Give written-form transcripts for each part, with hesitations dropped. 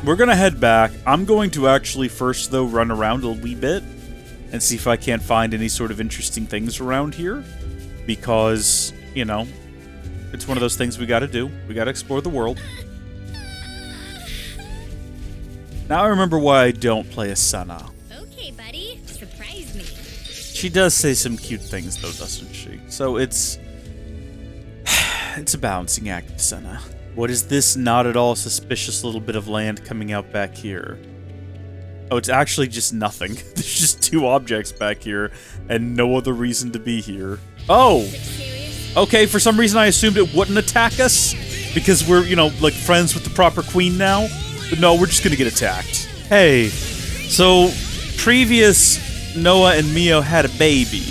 We're gonna head back. I'm going to actually first, though, run around a wee bit and see if I can't find any sort of interesting things around here. Because, you know, it's one of those things we gotta do. We gotta explore the world. Now I remember why I don't play as Senna. Okay, buddy. Surprise me. She does say some cute things, though, doesn't she? So it's a balancing act, Senna. What is this not at all suspicious little bit of land coming out back here? Oh, it's actually just nothing. There's just two objects back here, and no other reason to be here. Oh! Okay, for some reason I assumed it wouldn't attack us, because we're, you know, like, friends with the proper queen now. But no, we're just gonna get attacked. Hey, so, previous Noah and Mio had a baby,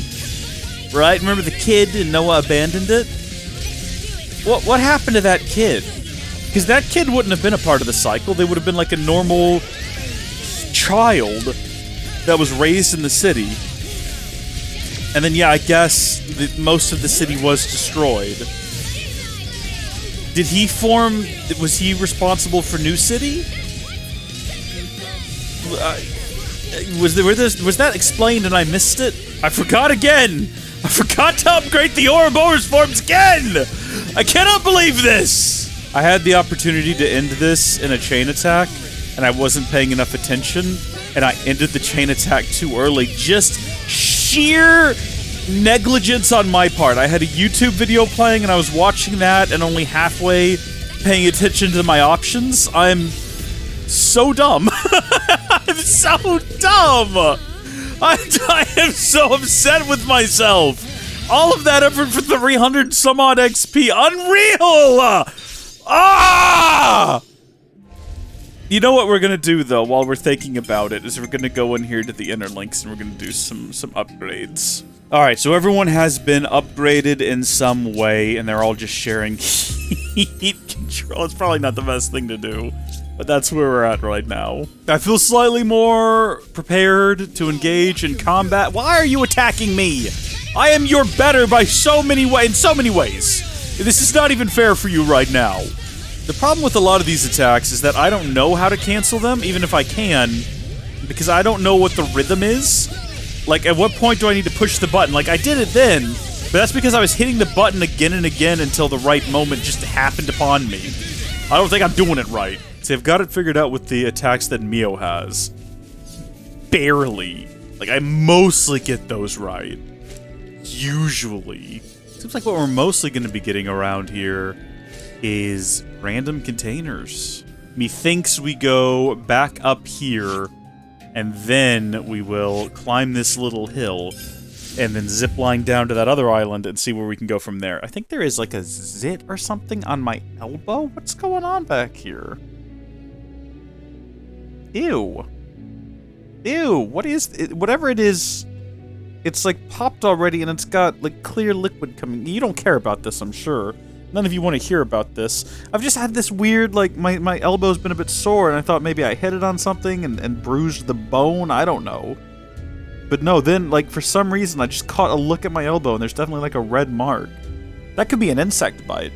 right? Remember the kid and Noah abandoned it? What happened to that kid? Because that kid wouldn't have been a part of the cycle. They would have been like a normal child that was raised in the city. And then, yeah, I guess most of the city was destroyed. Did he form... Was he responsible for New City? Was that explained and I missed it? I forgot again! I forgot to upgrade the Ouroboros forms again! I cannot believe this! I had the opportunity to end this in a chain attack, and I wasn't paying enough attention, and I ended the chain attack too early. Just sheer negligence on my part. I had a YouTube video playing, and I was watching that, and only halfway paying attention to my options. I'm so dumb. I'm so dumb! I am so upset with myself! All of that effort for 300 some odd XP. Unreal! Ah! You know what we're gonna do, though, while we're thinking about it, is we're gonna go in here to the inner links and we're gonna do some upgrades. Alright, so everyone has been upgraded in some way, and they're all just sharing heat control. It's probably not the best thing to do, but that's where we're at right now. I feel slightly more prepared to engage in combat. Why are you attacking me? I am your better by so many ways, in so many ways. This is not even fair for you right now. The problem with a lot of these attacks is that I don't know how to cancel them, even if I can, because I don't know what the rhythm is. Like, at what point do I need to push the button? Like, I did it then, but that's because I was hitting the button again and again until the right moment just happened upon me. I don't think I'm doing it right. See, I've got it figured out with the attacks that Mio has. Barely. Like, I mostly get those right. Usually. Seems like what we're mostly going to be getting around here is random containers. Methinks we go back up here, and then we will climb this little hill, and then zip line down to that other island and see where we can go from there. I think there is like a zit or something on my elbow. What's going on back here? Ew. Ew, what is it? Whatever it is, it's like popped already and it's got like clear liquid coming. You don't care about this, I'm sure. None of you want to hear about this. I've just had this weird, like, my elbow's been a bit sore and I thought maybe I hit it on something and bruised the bone. I don't know. But no, then, like, for some reason I just caught a look at my elbow and there's definitely like a red mark. That could be an insect bite.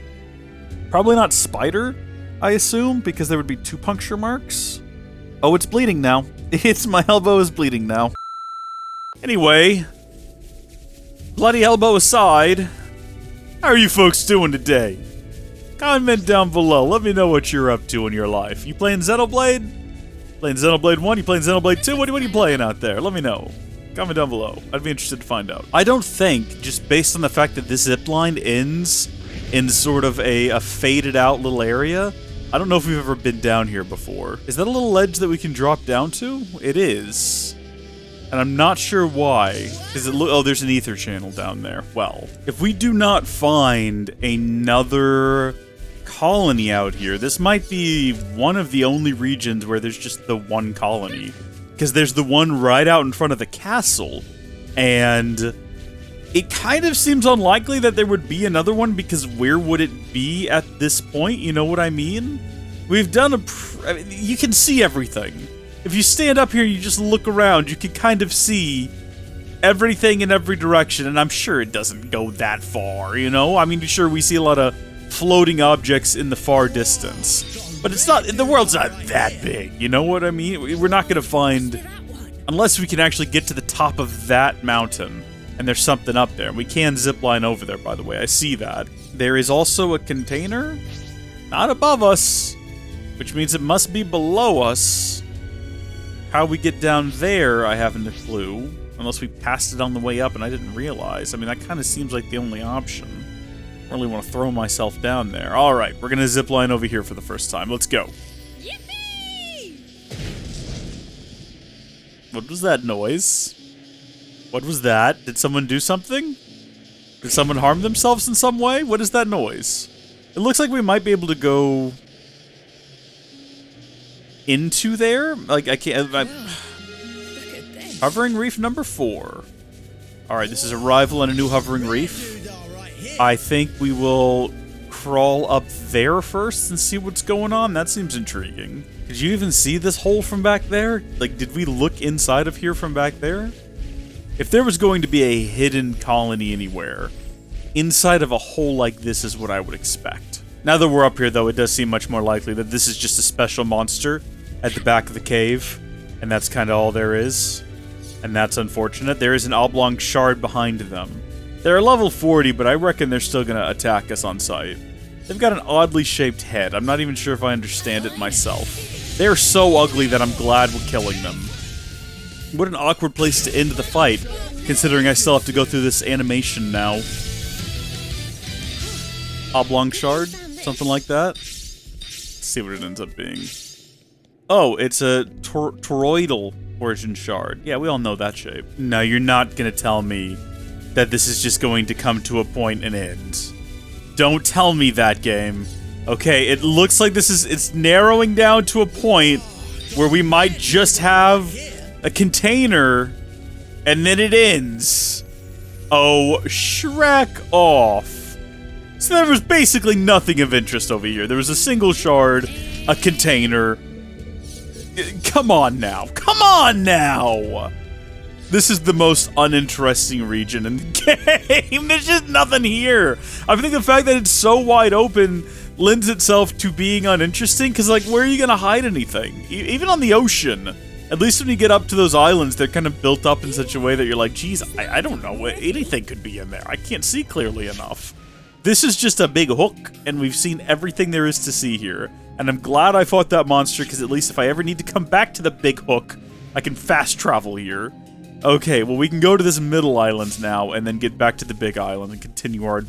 Probably not spider, I assume, because there would be 2 puncture marks. Oh, it's bleeding now. My elbow is bleeding now. Anyway, bloody elbow aside, how are you folks doing today? Comment down below. Let me know what you're up to in your life. You playing Xenoblade? Playing Xenoblade 1? You playing Xenoblade 2? What are you playing out there? Let me know. Comment down below. I'd be interested to find out. I don't think, just based on the fact that this zipline ends in sort of a faded out little area, I don't know if we've ever been down here before. Is that a little ledge that we can drop down to? It is. And I'm not sure why. Is it oh, there's an ether channel down there. Well, if we do not find another colony out here, this might be one of the only regions where there's just the one colony. Because there's the one right out in front of the castle. And it kind of seems unlikely that there would be another one, because where would it be at this point? You know what I mean? We've done I mean, you can see everything. If you stand up here and you just look around, you can kind of see everything in every direction, and I'm sure it doesn't go that far, you know? I mean, sure, we see a lot of floating objects in the far distance. But it's not, the world's not that big, you know what I mean? We're not gonna find, unless we can actually get to the top of that mountain, and there's something up there. We can zipline over there, by the way, I see that. There is also a container, not above us, which means it must be below us. How we get down there, I haven't a clue. Unless we passed it on the way up and I didn't realize. I mean, that kind of seems like the only option. I really want to throw myself down there. Alright, we're going to zipline over here for the first time. Let's go. Yippee! What was that noise? What was that? Did someone do something? Did someone harm themselves in some way? What is that noise? It looks like we might be able to go into there. Like, I can't... Hovering reef number 4. Alright, this is arrival on a new hovering reef. I think we will crawl up there first and see what's going on. That seems intriguing. Did you even see this hole from back there? Like, did we look inside of here from back there? If there was going to be a hidden colony anywhere, inside of a hole like this is what I would expect. Now that we're up here, though, it does seem much more likely that this is just a special monster at the back of the cave, and that's kind of all there is. And that's unfortunate. There is an oblong shard behind them. They're level 40, but I reckon they're still going to attack us on sight. They've got an oddly shaped head. I'm not even sure if I understand it myself. They're so ugly that I'm glad we're killing them. What an awkward place to end the fight, considering I still have to go through this animation now. Oblong shard? Something like that? Let's see what it ends up being. Oh, it's a toroidal origin shard. Yeah, we all know that shape. No, you're not gonna tell me that this is just going to come to a point and end. Don't tell me that, game. Okay, it looks like it's narrowing down to a point where we might just have a container and then it ends. Oh, Shrek off. So there was basically nothing of interest over here. There was a single shard, a container. Come on now. Come on now! This is the most uninteresting region in the game. There's just nothing here. I think the fact that it's so wide open lends itself to being uninteresting, because, like, where are you going to hide anything? Even on the ocean. At least when you get up to those islands, they're kind of built up in such a way that you're like, geez, I don't know. Anything could be in there. I can't see clearly enough. This is just a big hook, and we've seen everything there is to see here. And I'm glad I fought that monster, because at least if I ever need to come back to the big hook, I can fast travel here. Okay, well, we can go to this middle island now, and then get back to the big island and continue our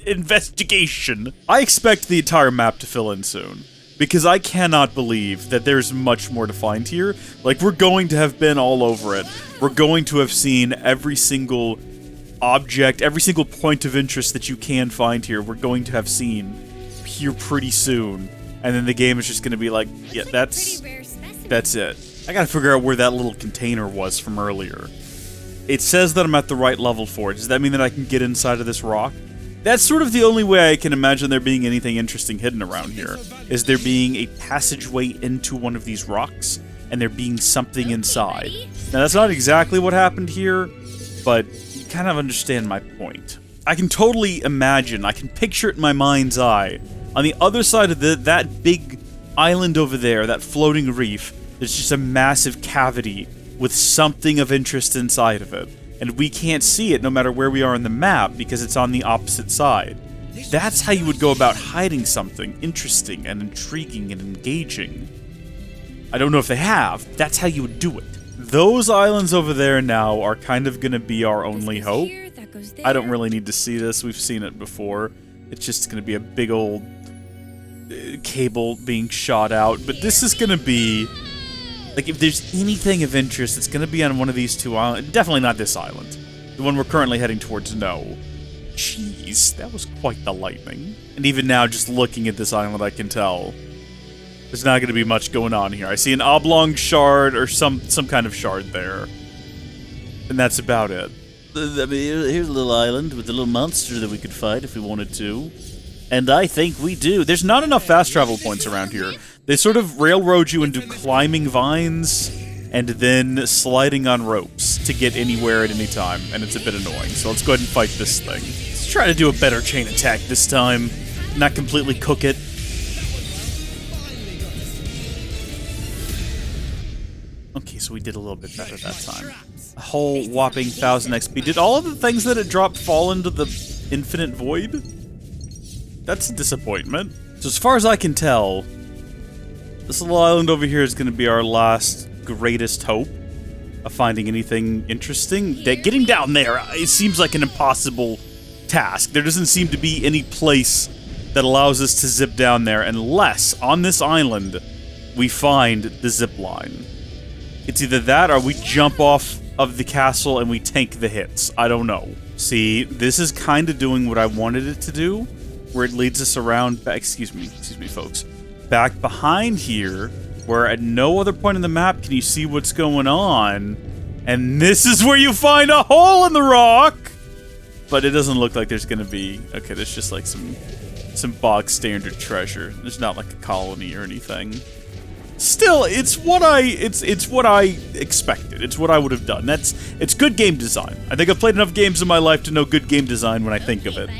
investigation. I expect the entire map to fill in soon, because I cannot believe that there's much more to find here. Like, we're going to have been all over it. We're going to have seen every single object, every single point of interest that you can find here, we're going to have seen here pretty soon. And then the game is just going to be like, yeah, that's it. I gotta figure out where that little container was from earlier. It says that I'm at the right level for it. Does that mean that I can get inside of this rock? That's sort of the only way I can imagine there being anything interesting hidden around here, is there being a passageway into one of these rocks, and there being something inside. Now, that's not exactly what happened here, but you kind of understand my point. I can totally imagine, I can picture it in my mind's eye. On the other side of that big island over there, that floating reef, there's just a massive cavity with something of interest inside of it. And we can't see it no matter where we are on the map because it's on the opposite side. That's how you would go about hiding something interesting and intriguing and engaging. I don't know if they have. That's how you would do it. Those islands over there now are kind of going to be our only hope. I don't really need to see this. We've seen it before. It's just going to be a big old cable being shot out. But this is going to be... like, if there's anything of interest, it's going to be on one of these two islands. Definitely not this island. The one we're currently heading towards, no. Jeez, that was quite the lightning. And even now, just looking at this island, I can tell there's not going to be much going on here. I see an oblong shard or some kind of shard there. And that's about it. I mean, here's a little island with a little monster that we could fight if we wanted to. And I think we do. There's not enough fast travel points around here. They sort of railroad you into climbing vines and then sliding on ropes to get anywhere at any time, and it's a bit annoying. So let's go ahead and fight this thing. Let's try to do a better chain attack this time, not completely cook it. Okay, so we did a little bit better that time. A whole whopping 1,000 XP. Did all of the things that it dropped fall into the infinite void? That's a disappointment. So as far as I can tell, this little island over here is going to be our last greatest hope of finding anything interesting. Getting down there, it seems like an impossible task. There doesn't seem to be any place that allows us to zip down there unless, on this island, we find the zip line. It's either that or we jump off of the castle and we tank the hits. I don't know. See, this is kind of doing what I wanted it to do, where it leads us around, excuse me, folks, back behind here, where at no other point in the map can you see what's going on, and this is where you find a hole in the rock! But it doesn't look like there's gonna be, okay, there's just like some bog standard treasure. There's not like a colony or anything. Still, it's what I expected. It's what I would have done. It's good game design. I think I've played enough games in my life to know good game design when I think of it.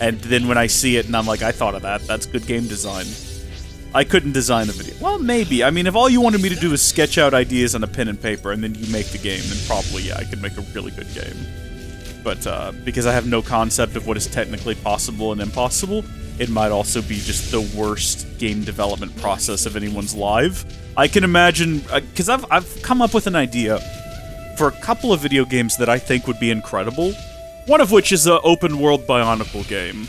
And then when I see it and I'm like, I thought of that. That's good game design. I couldn't design a video. Well, maybe. I mean, if all you wanted me to do is sketch out ideas on a pen and paper and then you make the game, then probably, yeah, I could make a really good game. But because I have no concept of what is technically possible and impossible, it might also be just the worst game development process of anyone's life. I can imagine, because I've come up with an idea for a couple of video games that I think would be incredible. One of which is an open world Bionicle game.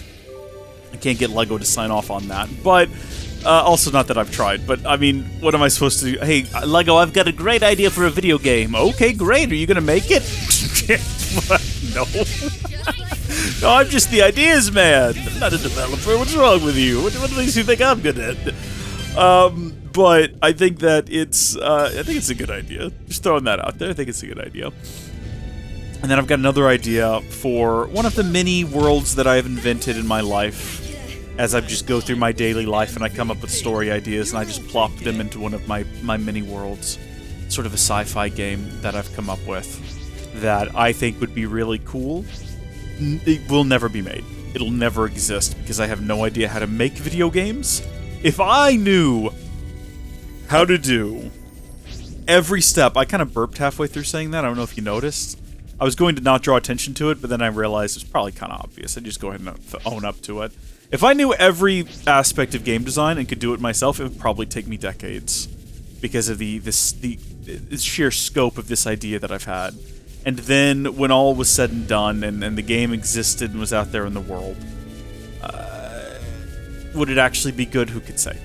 I can't get LEGO to sign off on that, but also not that I've tried. But I mean, what am I supposed to do? Hey, LEGO, I've got a great idea for a video game. Okay, great. Are you gonna make it? No. No, I'm just the ideas man. I'm not a developer. What's wrong with you? What makes you think I'm good at? But I think that it's a good idea. Just throwing that out there. I think it's a good idea. And then I've got another idea for one of the many worlds that I have invented in my life as I just go through my daily life and I come up with story ideas and I just plop them into one of my mini worlds. Sort of a sci-fi game that I've come up with that I think would be really cool. It will never be made. It'll never exist because I have no idea how to make video games. If I knew how to do every step... I kind of burped halfway through saying that. I don't know if you noticed. I was going to not draw attention to it, but then I realized it's probably kind of obvious. I'd just go ahead and own up to it. If I knew every aspect of game design and could do it myself, it would probably take me decades because of the sheer scope of this idea that I've had. And then, when all was said and done, and the game existed and was out there in the world, would it actually be good? Who could say?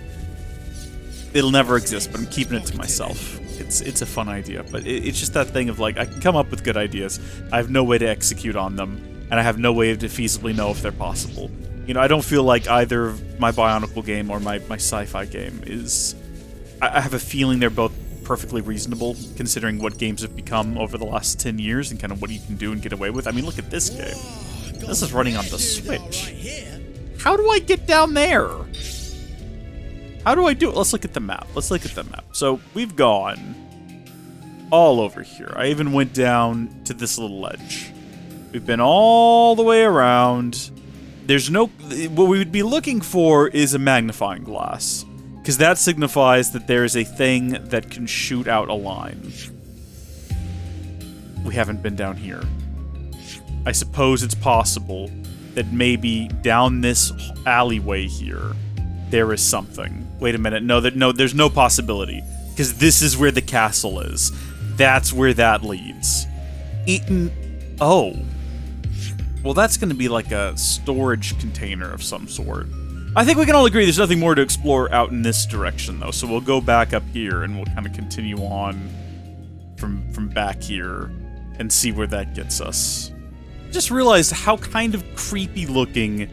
It'll never exist, but I'm keeping it to myself. It's a fun idea, but it's just that thing of, like, I can come up with good ideas, I have no way to execute on them, and I have no way to feasibly know if they're possible. You know, I don't feel like either my Bionicle game or my sci-fi game is... I have a feeling they're both perfectly reasonable, considering what games have become over the last 10 years and kind of what you can do and get away with. I mean, look at this game. This is running on the Switch. How do I get down there? How do I do it? Let's look at the map. Let's look at the map. So, we've gone all over here. I even went down to this little ledge. We've been all the way around. There's no... What we would be looking for is a magnifying glass, because that signifies that there is a thing that can shoot out a line. We haven't been down here. I suppose it's possible that maybe down this alleyway here, there is something. Wait a minute. No, there's no possibility. Because this is where the castle is. That's where that leads. Oh. Well, that's going to be like a storage container of some sort. I think we can all agree there's nothing more to explore out in this direction, though. So we'll go back up here, and we'll kind of continue on from back here and see where that gets us. Just realized how kind of creepy looking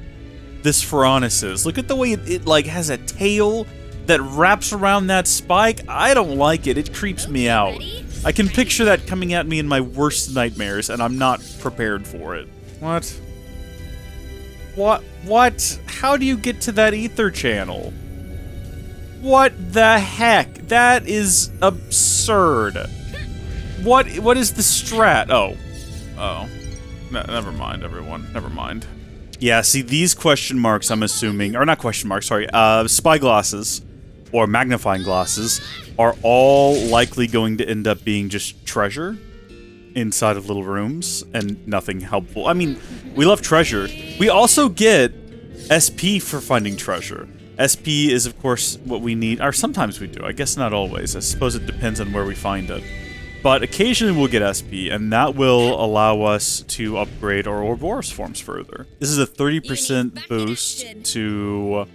this Furanis is. Look at the way it like has a tail that wraps around that spike. I don't like it. It creeps me out. I can picture that coming at me in my worst nightmares, and I'm not prepared for it. What? What? How do you get to that ether channel? What the heck? That is absurd. What is the strat? Oh. Never mind, everyone. Never mind. Yeah, see, these question marks, I'm assuming, or not question marks, sorry, spyglasses, or magnifying glasses are all likely going to end up being just treasure inside of little rooms and nothing helpful. I mean, we love treasure. We also get SP for finding treasure. SP is, of course, what we need, or sometimes we do. I guess not always. I suppose it depends on where we find it. But occasionally we'll get SP, and that will allow us to upgrade our Ouroboros forms further. This is a 30% boost to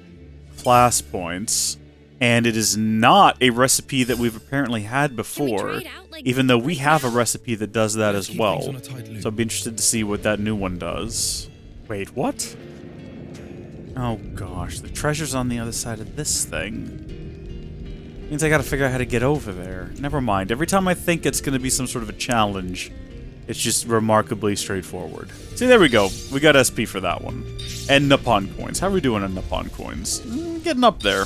class points, and it is not a recipe that we've apparently had before, even though we have a recipe that does that as well. So I'd be interested to see what that new one does. Wait, what? Oh gosh, the treasure's on the other side of this thing. Means I gotta figure out how to get over there. Never mind. Every time I think it's gonna be some sort of a challenge, it's just remarkably straightforward. See, there we go. We got SP for that one. And Nippon coins. How are we doing on Nippon coins? Getting up there.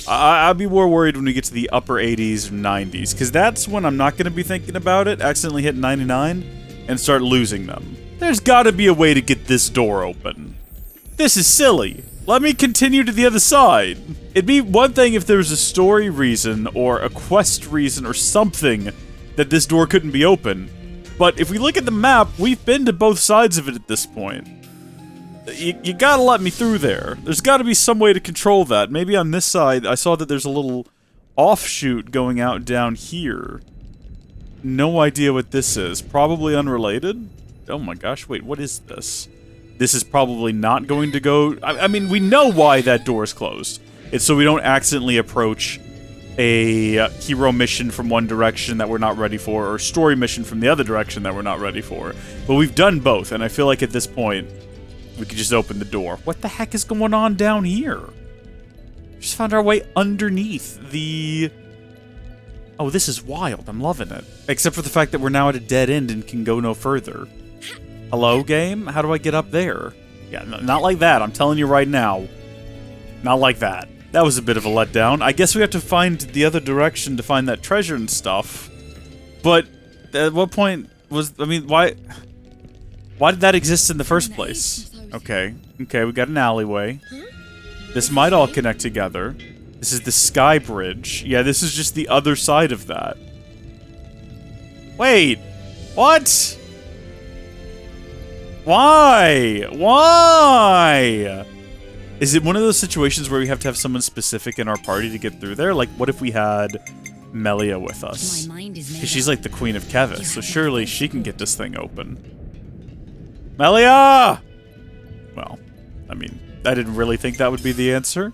I'd be more worried when we get to the upper 80s or 90s, because that's when I'm not gonna be thinking about it, accidentally hit 99, and start losing them. There's gotta be a way to get this door open. This is silly. Let me continue to the other side. It'd be one thing if there was a story reason or a quest reason or something that this door couldn't be open. But if we look at the map, we've been to both sides of it at this point. You gotta let me through there. There's gotta be some way to control that. Maybe on this side, I saw that there's a little offshoot going out down here. No idea what this is. Probably unrelated? Oh my gosh, wait, what is this? This is probably not going to go... I mean, we know why that door is closed. It's so we don't accidentally approach a hero mission from one direction that we're not ready for, or story mission from the other direction that we're not ready for. But we've done both, and I feel like at this point, we could just open the door. What the heck is going on down here? Just found our way underneath the... Oh, this is wild. I'm loving it. Except for the fact that we're now at a dead end and can go no further. Hello, game? How do I get up there? Yeah, not like that. I'm telling you right now. Not like that. That was a bit of a letdown. I guess we have to find the other direction to find that treasure and stuff. But at what point was... I mean, why did that exist in the first place? Okay. Okay, we got an alleyway. This might all connect together. This is the sky bridge. Yeah, this is just the other side of that. Wait. What? Why? Why? Is it one of those situations where we have to have someone specific in our party to get through there? Like, what if we had Melia with us? Because she's like the queen of Kevis, so surely she can get this thing open. Melia! Well, I mean, I didn't really think that would be the answer,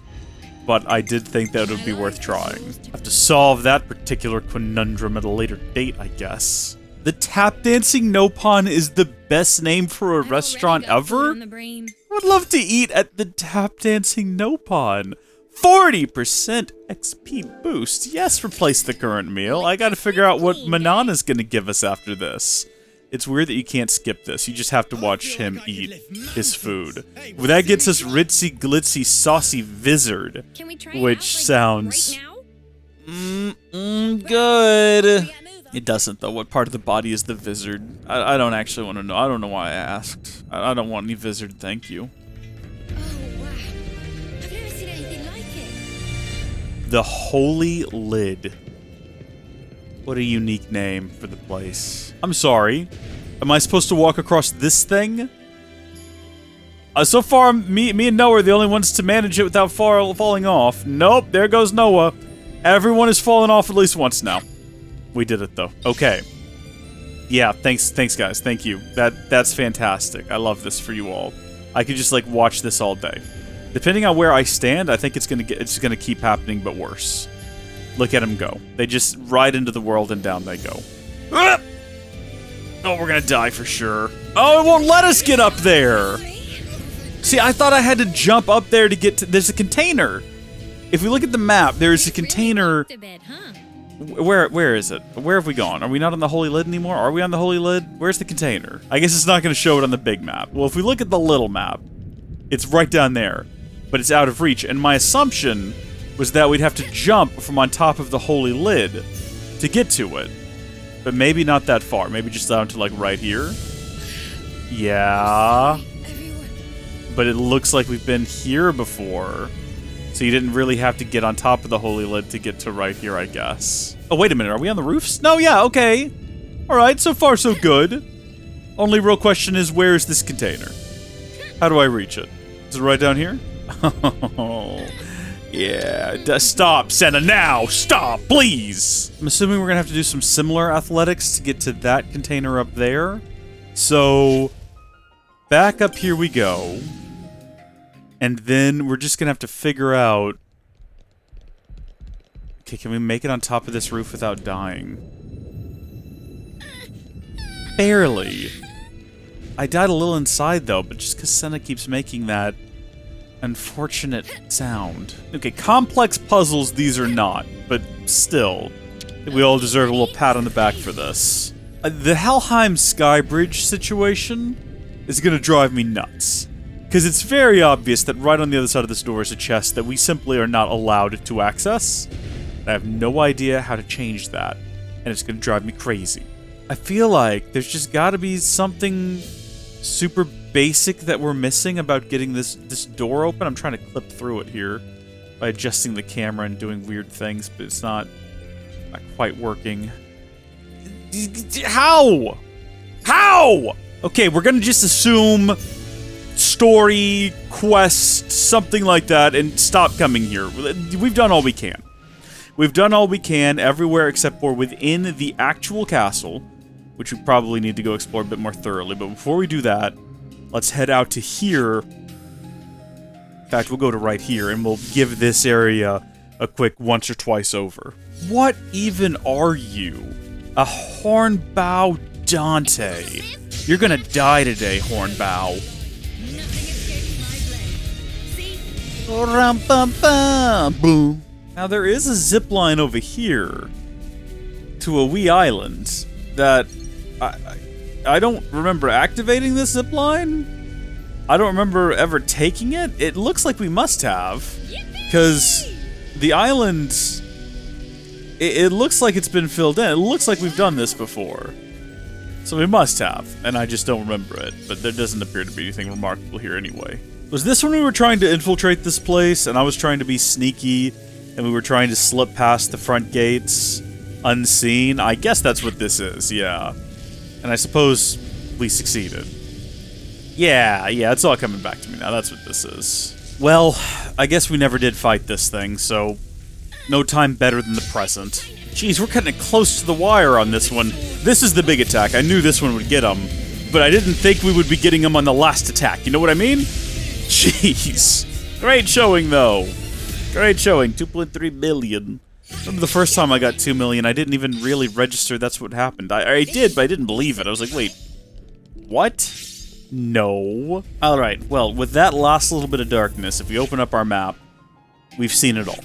but I did think that it would be worth trying. I have to solve that particular conundrum at a later date, I guess. The Tap Dancing Nopon is the best name for a restaurant ever? I would love to eat at the Tap Dancing Nopon. 40% XP boost. Yes, replace the current meal. I gotta figure out what Manana's gonna give us after this. It's weird that you can't skip this. You just have to watch him eat his food. Well, that gets us Ritzy Glitzy Saucy Vizard, which sounds... good. It doesn't, though. What part of the body is the Vizard? I don't actually want to know. I don't know why I asked. I don't want any Vizard, thank you. Oh, wow. I've never seen anything like it. The Holy Lid. What a unique name for the place. I'm sorry. Am I supposed to walk across this thing? So far, me and Noah are the only ones to manage it without falling off. Nope, there goes Noah. Everyone has fallen off at least once now. We did it, though. Okay. Yeah, thanks guys. Thank you. That's fantastic. I love this for you all. I could just, like, watch this all day. Depending on where I stand, I think it's gonna keep happening, but worse. Look at them go. They just ride into the world and down they go. Ah! Oh, we're gonna die for sure. Oh, it won't let us get up there! See, I thought I had to jump up there to get to... There's a container! If we look at the map, there's a container... Where is it? Where have we gone? Are we not on the Holy Lid anymore? Are we on the Holy Lid? Where's the container? I guess it's not going to show it on the big map. Well, if we look at the little map, it's right down there, but it's out of reach. And my assumption was that we'd have to jump from on top of the Holy Lid to get to it. But maybe not that far. Maybe just down to, like, right here. Yeah. But it looks like we've been here before. So you didn't really have to get on top of the holy lid to get to right here, I guess. Oh, wait a minute. Are we on the roofs? No, yeah, okay. All right, so far so good. Only real question is, where is this container? How do I reach it? Is it right down here? Oh, yeah. Stop, Senna, now! Stop, please! I'm assuming we're gonna have to do some similar athletics to get to that container up there. So, back up here we go. And then we're just gonna have to figure out... Okay, can we make it on top of this roof without dying? Barely. I died a little inside, though, but just because Senna keeps making that unfortunate sound. Okay, complex puzzles these are not, but still. We all deserve a little pat on the back for this. The Helheim Sky Bridge situation is gonna drive me nuts. Because it's very obvious that right on the other side of this door is a chest that we simply are not allowed to access. I have no idea how to change that, and it's gonna drive me crazy. I feel like there's just gotta be something super basic that we're missing about getting this door open. I'm trying to clip through it here by adjusting the camera and doing weird things, but it's not quite working. How? How? Okay, we're gonna just assume story, quest, something like that, and stop coming here. We've done all we can. We've done all we can everywhere except for within the actual castle, which we probably need to go explore a bit more thoroughly. But before we do that, let's head out to here. In fact, we'll go to right here, and we'll give this area a quick once or twice over. What even are you? A Hornbow Dante. You're gonna die today, Hornbow. Boom. Now, there is a zip line over here to a wee island that I don't remember activating this zip line. I don't remember ever taking it. It looks like we must have, because the island, it looks like it's been filled in. It looks like we've done this before. So we must have, and I just don't remember it. But there doesn't appear to be anything remarkable here anyway. Was this when we were trying to infiltrate this place, and I was trying to be sneaky, and we were trying to slip past the front gates unseen? I guess that's what this is, yeah. And I suppose we succeeded. Yeah, it's all coming back to me now. That's what this is. Well, I guess we never did fight this thing, so no time better than the present. Jeez, we're cutting it close to the wire on this one. This is the big attack. I knew this one would get him, but I didn't think we would be getting him on the last attack. You know what I mean? Jeez. Great showing, though. Great showing. 2.3 million. Remember the first time I got 2 million, I didn't even really register that's what happened. I did, but I didn't believe it. I was like, wait, what? No. Alright, well, with that last little bit of darkness, if we open up our map, we've seen it all.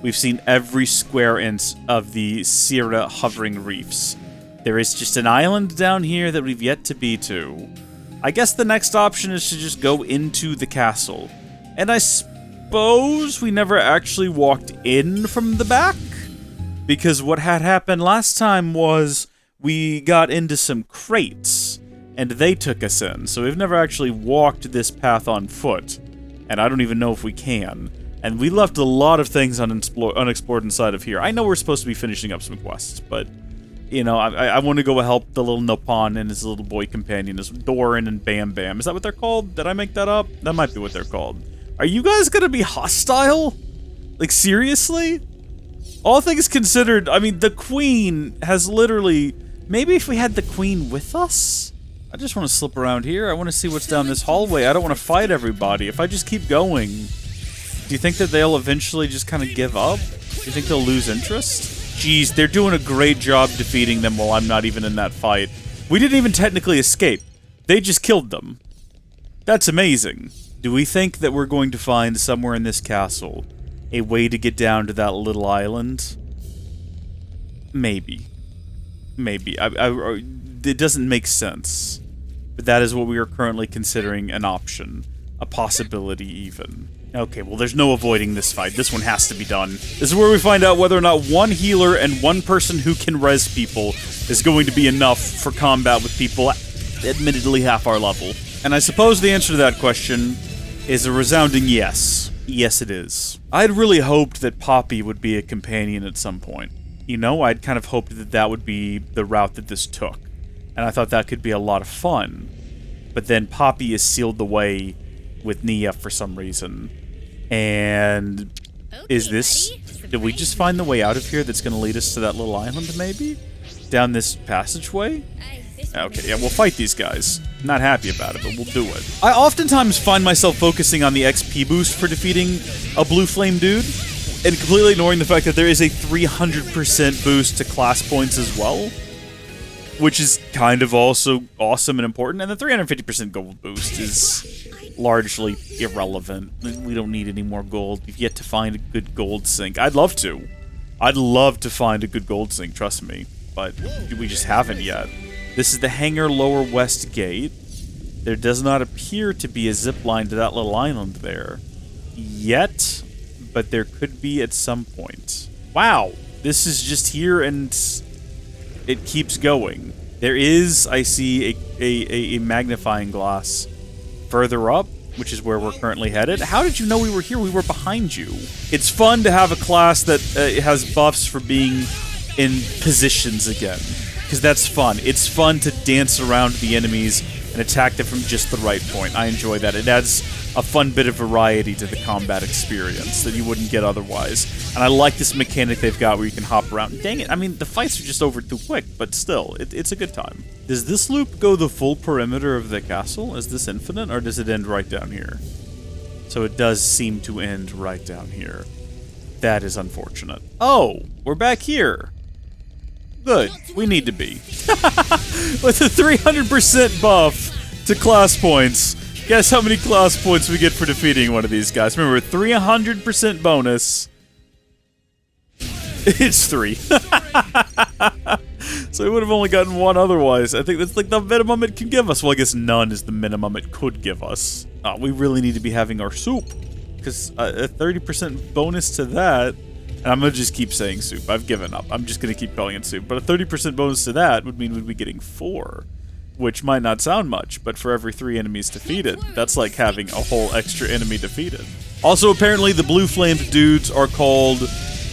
We've seen every square inch of the Sierra hovering reefs. There is just an island down here that we've yet to be to. I guess the next option is to just go into the castle. And I suppose we never actually walked in from the back? Because what had happened last time was we got into some crates, and they took us in. So we've never actually walked this path on foot, and I don't even know if we can. And we left a lot of things unexplored inside of here. I know we're supposed to be finishing up some quests, but, you know, I want to go help the little Nopon and his little boy companion, his Dorin and Bambam. Is that what they're called? Did I make that up? That might be what they're called. Are you guys gonna be hostile? Like, seriously? All things considered, I mean, the Queen has literally... Maybe if we had the Queen with us? I just want to slip around here. I want to see what's down this hallway. I don't want to fight everybody. If I just keep going, do you think that they'll eventually just kind of give up? Do you think they'll lose interest? Jeez, they're doing a great job defeating them while I'm not even in that fight. We didn't even technically escape. They just killed them. That's amazing. Do we think that we're going to find somewhere in this castle a way to get down to that little island? Maybe. Maybe. It doesn't make sense. But that is what we are currently considering an option. A possibility, even. Okay, well, there's no avoiding this fight. This one has to be done. This is where we find out whether or not one healer and one person who can res people is going to be enough for combat with people admittedly half our level. And I suppose the answer to that question is a resounding yes. Yes, it is. I'd really hoped that Poppy would be a companion at some point. You know, I'd kind of hoped that that would be the route that this took. And I thought that could be a lot of fun. But then Poppy is sealed away with Nia for some reason. And is this... Did we just find the way out of here that's going to lead us to that little island, maybe? Down this passageway? Okay, yeah, we'll fight these guys. Not happy about it, but we'll do it. I oftentimes find myself focusing on the XP boost for defeating a blue flame dude, and completely ignoring the fact that there is a 300% boost to class points as well, which is kind of also awesome and important, and the 350% gold boost is largely irrelevant. We don't need any more gold. We've yet to find a good gold sink. I'd love to. I'd love to find a good gold sink, trust me, but we just haven't yet. This is the Hangar Lower West Gate. There does not appear to be a zip line to that little island there yet, but there could be at some point. Wow, this is just here and it keeps going. There is, I see, a magnifying glass further up, which is where we're currently headed. How did you know we were here? We were behind you. It's fun to have a class that has buffs for being in positions again, because that's fun. It's fun to dance around the enemies and attack them from just the right point. I enjoy that. It adds a fun bit of variety to the combat experience that you wouldn't get otherwise. And I like this mechanic they've got where you can hop around. Dang it, I mean, the fights are just over too quick, but still, it's a good time. Does this loop go the full perimeter of the castle? Is this infinite, or does it end right down here? So it does seem to end right down here. That is unfortunate. Oh, we're back here. Good. We need to be. With a 300% buff to class points. Guess how many class points we get for defeating one of these guys. Remember, 300% bonus. It's 3. So we would have only gotten one otherwise. I think that's like the minimum it can give us. Well, I guess none is the minimum it could give us. We really need to be having our soup. Because a 30% bonus to that... And I'm going to just keep saying soup. I've given up. I'm just going to keep calling it soup. But a 30% bonus to that would mean we'd be getting 4. Which might not sound much, but for every 3 enemies defeated, that's like having a whole extra enemy defeated. Also, apparently, the blue flamed dudes are called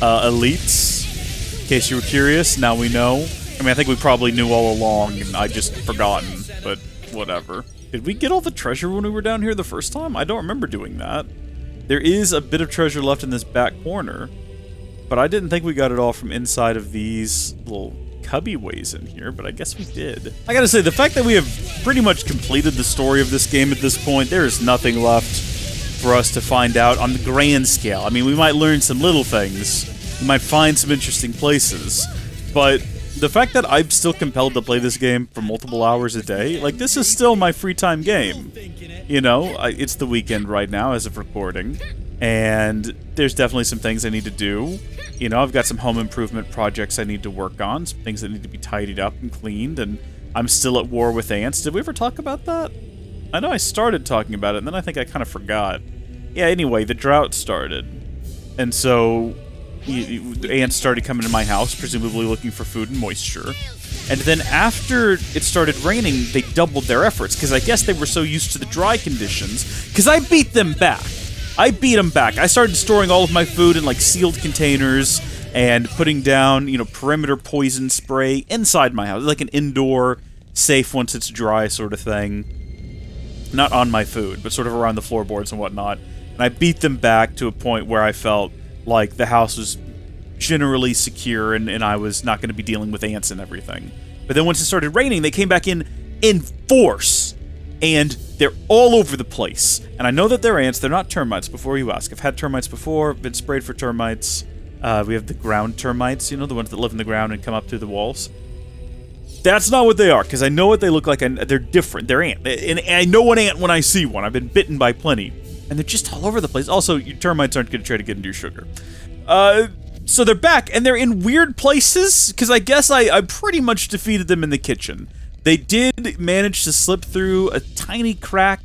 elites. In case you were curious, now we know. I mean, I think we probably knew all along, and I just forgotten, but whatever. Did we get all the treasure when we were down here the first time? I don't remember doing that. There is a bit of treasure left in this back corner. But I didn't think we got it all from inside of these little cubby ways in here, but I guess we did. I gotta say, the fact that we have pretty much completed the story of this game at this point, there is nothing left for us to find out on the grand scale. I mean, we might learn some little things, we might find some interesting places, but the fact that I'm still compelled to play this game for multiple hours a day, like, this is still my free time game. You know, it's the weekend right now as of recording, and there's definitely some things I need to do. You know, I've got some home improvement projects I need to work on, some things that need to be tidied up and cleaned, and I'm still at war with ants. Did we ever talk about that? I know I started talking about it, and then I think I kind of forgot. Yeah, anyway, the drought started, and so ants started coming to my house, presumably looking for food and moisture. And then after it started raining, they doubled their efforts, because I guess they were so used to the dry conditions, because I beat them back. I beat them back. I started storing all of my food in, like, sealed containers and putting down, you know, perimeter poison spray inside my house. Like an indoor, safe once it's dry sort of thing. Not on my food, but sort of around the floorboards and whatnot. And I beat them back to a point where I felt like the house was generally secure and I was not going to be dealing with ants and everything. But then once it started raining, they came back in force. And they're all over the place. And I know that they're ants. They're not termites, before you ask. I've had termites before, been sprayed for termites. We have the ground termites, you know, the ones that live in the ground and come up through the walls. That's not what they are, because I know what they look like, and they're different. They're ant. And I know an ant when I see one. I've been bitten by plenty. And they're just all over the place. Also, your termites aren't going to try to get into your sugar. So they're back, and they're in weird places, because I guess I pretty much defeated them in the kitchen. They did manage to slip through a tiny crack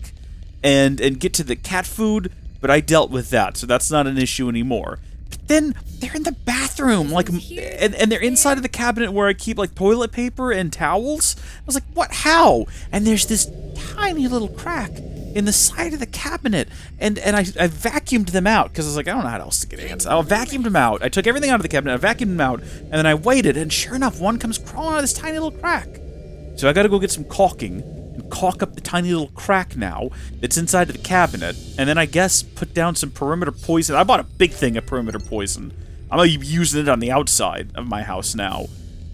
and get to the cat food, but I dealt with that, so that's not an issue anymore. But then they're in the bathroom, like, and they're inside of the cabinet where I keep, like, toilet paper and towels. I was like, what? How? And there's this tiny little crack in the side of the cabinet, and I vacuumed them out because I was like, I don't know how else to get ants. I vacuumed them out. I took everything out of the cabinet, I vacuumed them out, and then I waited, and sure enough, one comes crawling out of this tiny little crack. So I got to go get some caulking and caulk up the tiny little crack now that's inside of the cabinet, and then I guess put down some perimeter poison. I bought a big thing of perimeter poison. I'm gonna be using it on the outside of my house now.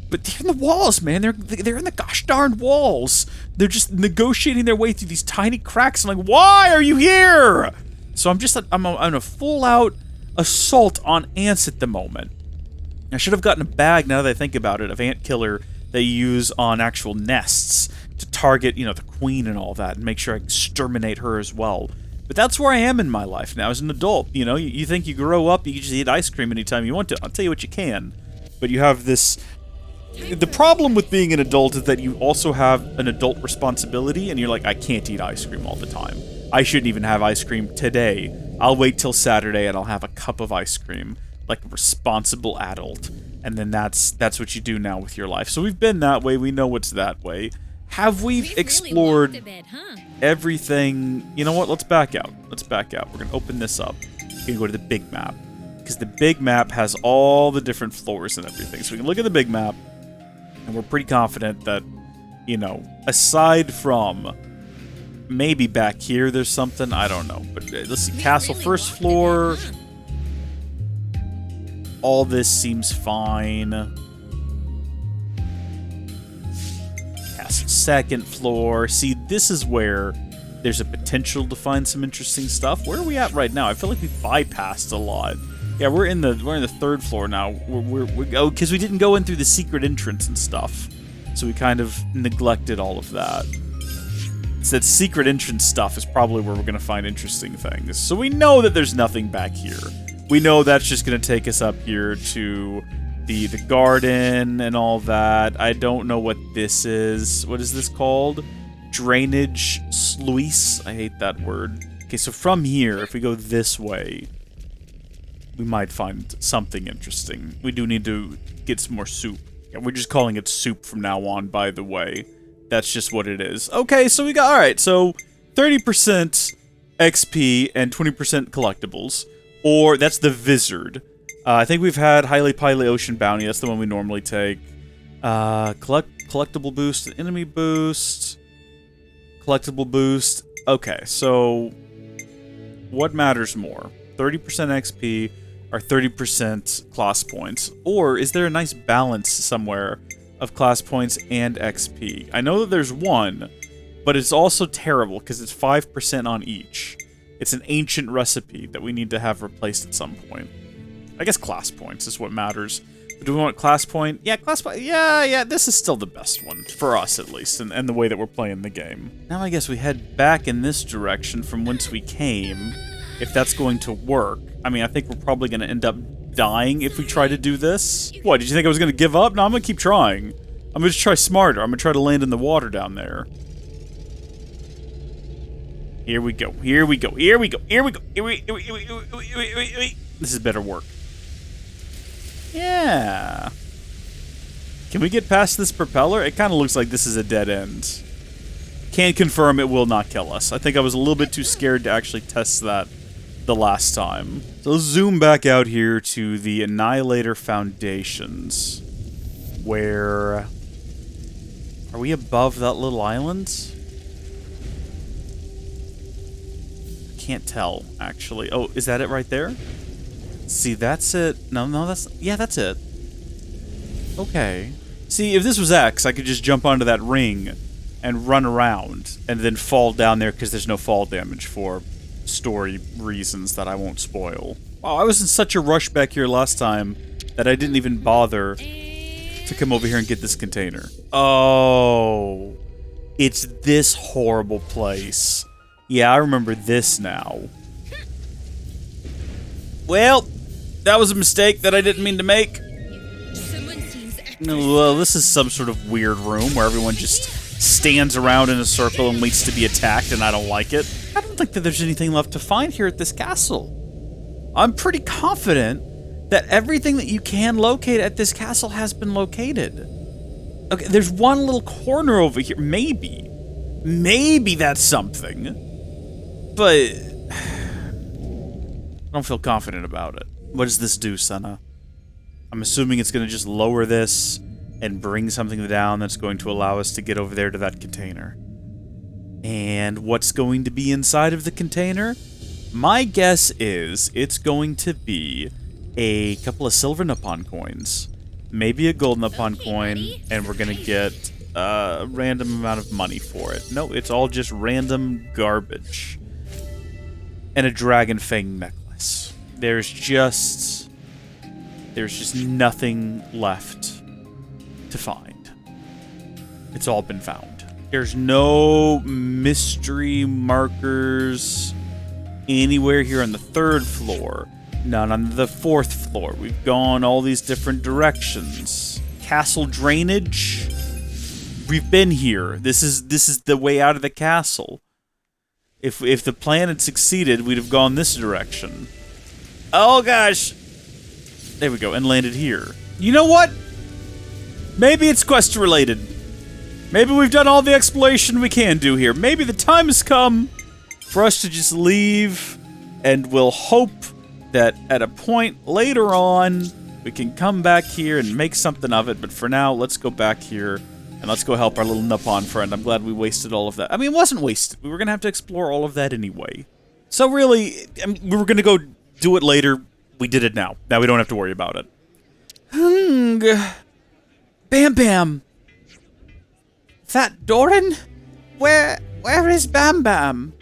But they're in the walls, man. They're in the gosh darn walls. They're just negotiating their way through these tiny cracks. I'm like, why are you here? So I'm on a full-out assault on ants at the moment. I should have gotten a bag, now that I think about it, of ant killer that you use on actual nests to target, you know, the queen and all that, and make sure I exterminate her as well. But that's where I am in my life now as an adult. You know, you think you grow up, you can just eat ice cream anytime you want to. I'll tell you what, you can. But you have this... The problem with being an adult is that you also have an adult responsibility, and you're like, I can't eat ice cream all the time. I shouldn't even have ice cream today. I'll wait till Saturday and I'll have a cup of ice cream, like a responsible adult. And then that's what you do now with your life. So we've been that way, we know what's that way. Have we explored everything? You know what, let's back out. Let's back out. We're gonna open this up. We're gonna go to the big map. Because the big map has all the different floors and everything. So we can look at the big map, and we're pretty confident that, you know, aside from maybe back here there's something, I don't know. But let's see, castle first floor. All this seems fine. Castle second floor. See, this is where there's a potential to find some interesting stuff. Where are we at right now? I feel like we bypassed a lot. Yeah, we're in the third floor now. Oh, because we didn't go in through the secret entrance and stuff, so we kind of neglected all of that. So that secret entrance stuff is probably where we're gonna find interesting things. So we know that there's nothing back here. We know that's just gonna take us up here to the garden and all that. I don't know what this is. What is this called? Drainage sluice. I hate that word. Okay, so from here, if we go this way, we might find something interesting. We do need to get some more soup. Yeah, we're just calling it soup from now on, by the way. That's just what it is. Okay, so we got... Alright, so 30% XP and 20% collectibles. Or, that's the Vizard. I think we've had Highly Piley Ocean Bounty. That's the one we normally take. Collectible boost, enemy boost. Collectible boost. Okay, so... What matters more? 30% XP... or 30% class points? Or is there a nice balance somewhere of class points and XP? I know that there's one, but it's also terrible because it's 5% on each. It's an ancient recipe that we need to have replaced at some point. I guess class points is what matters. But do we want class point? Yeah, class point. Yeah, this is still the best one, for us at least, and the way that we're playing the game. Now I guess we head back in this direction from whence we came, if that's going to work. I mean, I think we're probably going to end up dying if we try to do this. What, did you think I was going to give up? No, I'm going to keep trying. I'm going to try smarter. I'm going to try to land in the water down there. Here we go. Here we go. Here we go. Here we go. This is better work. Yeah. Can we get past this propeller? It kind of looks like this is a dead end. Can confirm it will not kill us. I think I was a little bit too scared to actually test that the last time. So let's zoom back out here to the Annihilator Foundations. Where... Are we above that little island? I can't tell, actually. Oh, is that it right there? See, that's it. No, that's... Yeah, that's it. Okay. See, if this was X, I could just jump onto that ring and run around and then fall down there because there's no fall damage for story reasons that I won't spoil. Wow, I was in such a rush back here last time that I didn't even bother to come over here and get this container. Oh, it's this horrible place. Yeah, I remember this now. Well, that was a mistake that I didn't mean to make. Well, this is some sort of weird room where everyone just stands around in a circle and waits to be attacked, and I don't like it. I don't think that there's anything left to find here at this castle. I'm pretty confident that everything that you can locate at this castle has been located. Okay, there's one little corner over here. Maybe that's something. but I don't feel confident about it. What does this do, Senna? I'm assuming it's going to just lower this and bring something down that's going to allow us to get over there to that container. And what's going to be inside of the container? My guess is it's going to be a couple of silver Nippon coins, maybe a gold Nippon coin, and we're going to get a random amount of money for it. No, it's all just random garbage. And a dragon fang necklace. There's just nothing left to find. It's all been found. There's no mystery markers anywhere here on the 3rd floor. None on the 4th floor. We've gone all these different directions. Castle drainage. We've been here. This is the way out of the castle. If the plan had succeeded, we'd have gone this direction. Oh gosh. There we go, and landed here. You know what? Maybe it's quest related. Maybe we've done all the exploration we can do here. Maybe the time has come for us to just leave, and we'll hope that at a point later on, we can come back here and make something of it. But for now, let's go back here, and let's go help our little Nippon friend. I'm glad we wasted all of that. I mean, it wasn't wasted. We were going to have to explore all of that anyway. So really, I mean, we were going to go do it later. We did it now. Now we don't have to worry about it. Bam Bam. That Dorin? Where is Bam Bam?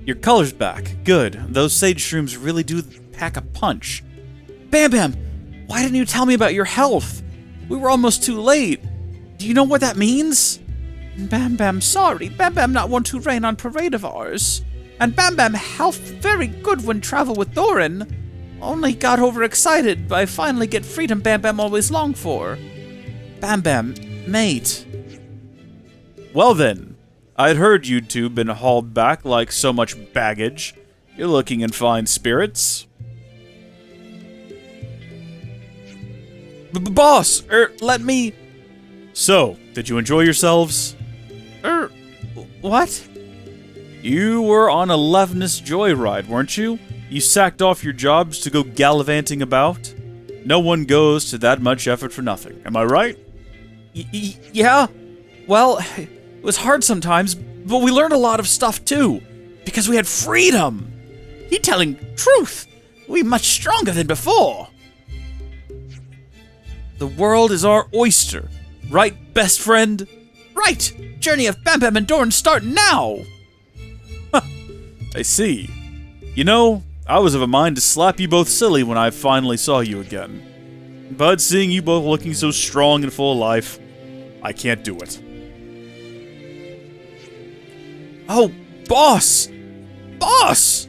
Your color's back. Good. Those sage shrooms really do pack a punch. Bam Bam, why didn't you tell me about your health? We were almost too late. Do you know what that means? Bam Bam, sorry. Bam Bam not want to rain on parade of ours. And Bam Bam health very good when travel with Dorin. Only got overexcited, but I finally get freedom Bam Bam always longed for. Bam Bam, mate. Well then, I'd heard you'd two been hauled back like so much baggage. You're looking in fine spirits. Boss, let me... So, did you enjoy yourselves? What? You were on a Levinus joyride, weren't you? You sacked off your jobs to go gallivanting about? No one goes to that much effort for nothing, am I right? Yeah. Well, it was hard sometimes, but we learned a lot of stuff too, because we had freedom. He telling truth. We much stronger than before. The world is our oyster. Right, best friend? Right! Journey of Bam Bam and Dorin start now! I see. You know, I was of a mind to slap you both silly when I finally saw you again. But seeing you both looking so strong and full of life, I can't do it. Oh, boss! Boss!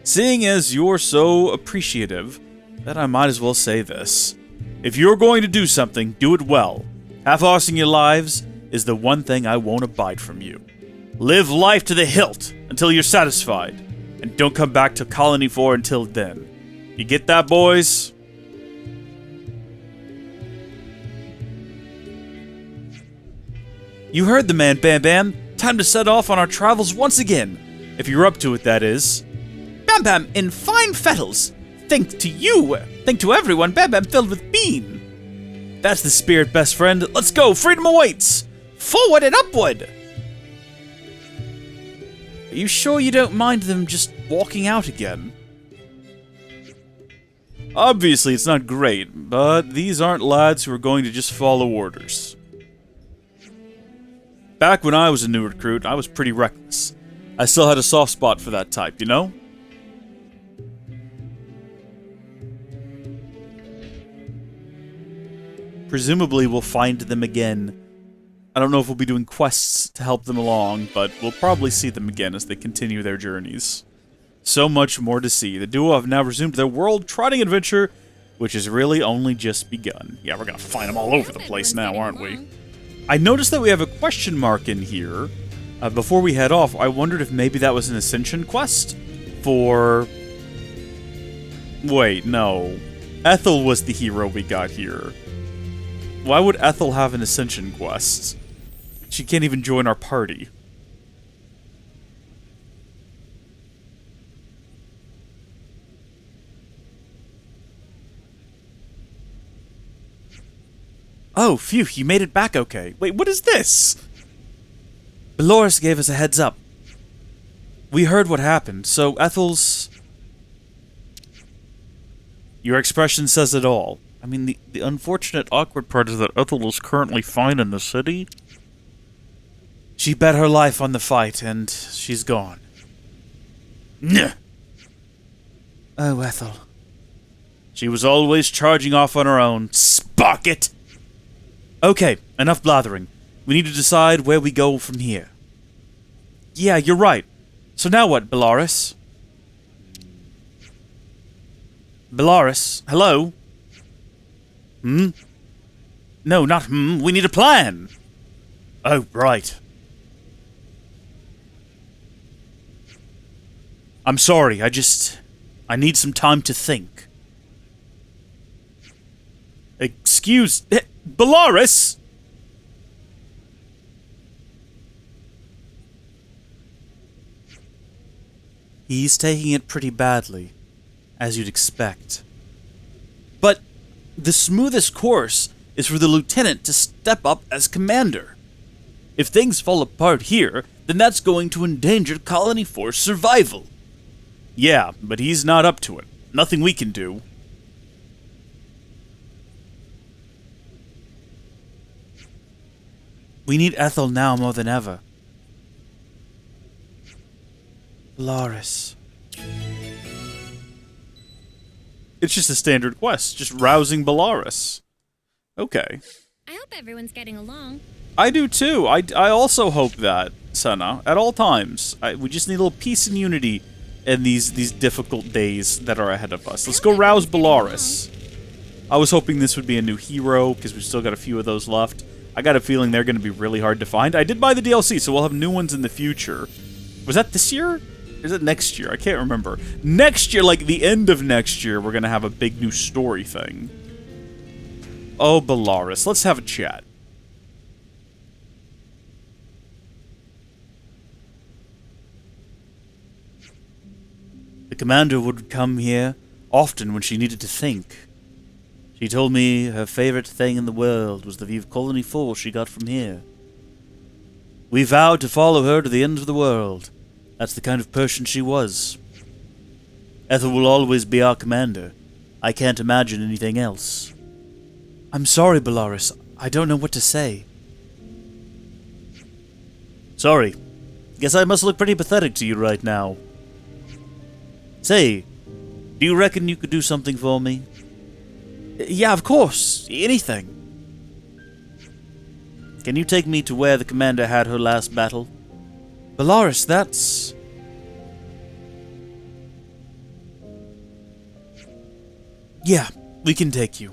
Seeing as you're so appreciative, that I might as well say this. If you're going to do something, do it well. Half-arsing your lives is the one thing I won't abide from you. Live life to the hilt until you're satisfied, and don't come back to Colony 4 until then. You get that, boys? You heard the man, Bam Bam. Time to set off on our travels once again. If you're up to it, that is. Bam Bam in fine fettles. Think to you. Think to everyone, Bam Bam filled with bean. That's the spirit, best friend. Let's go. Freedom awaits. Forward and upward. Are you sure you don't mind them just walking out again? Obviously, it's not great, but these aren't lads who are going to just follow orders. Back when I was a new recruit, I was pretty reckless. I still had a soft spot for that type, you know? Presumably, we'll find them again. I don't know if we'll be doing quests to help them along, but we'll probably see them again as they continue their journeys. So much more to see. The duo have now resumed their world-trotting adventure, which has really only just begun. Yeah, we're gonna find them all over the place now, aren't we? I noticed that we have a question mark in here. Before we head off, I wondered if maybe that was an Ascension quest for... Wait, no. Ethel was the hero we got here. Why would Ethel have an Ascension quest? She can't even join our party. Oh, phew, you made it back okay. Wait, what is this? Bolearis gave us a heads up. We heard what happened, so Ethel's... Your expression says it all. I mean, the unfortunate, awkward part is that Ethel is currently fine in the city. She bet her life on the fight, and she's gone. Nyeh. Oh, Ethel. She was always charging off on her own. Sprocket! Okay, enough blathering. We need to decide where we go from here. Yeah, you're right. So now what, Bolearis? Bolearis, hello? No, not we need a plan. Oh, right. I'm sorry, I need some time to think. Excuse... Bolearis! He's taking it pretty badly, as you'd expect. But the smoothest course is for the lieutenant to step up as commander. If things fall apart here, then that's going to endanger Colony Force survival. Yeah, but he's not up to it. Nothing we can do. We need Ethel now more than ever. Bolearis. It's just a standard quest, just rousing Bolearis. Okay. I hope everyone's getting along. I do too. I also hope that, Senna, at all times. We just need a little peace and unity in these difficult days that are ahead of us. Let's go rouse Bolearis. I was hoping this would be a new hero, because we've still got a few of those left. I got a feeling they're going to be really hard to find. I did buy the DLC, so we'll have new ones in the future. Was that this year? Or is it next year? I can't remember. Next year, like the end of next year, we're going to have a big new story thing. Oh, Bolearis, let's have a chat. The commander would come here often when she needed to think. She told me her favorite thing in the world was the view of Colony Force she got from here. We vowed to follow her to the end of the world. That's the kind of person she was. Ethel will always be our commander. I can't imagine anything else. I'm sorry, Bolearis. I don't know what to say. Sorry. Guess I must look pretty pathetic to you right now. Say, do you reckon you could do something for me? Yeah, of course. Anything. Can you take me to where the commander had her last battle? Bolearis, that's... Yeah, we can take you.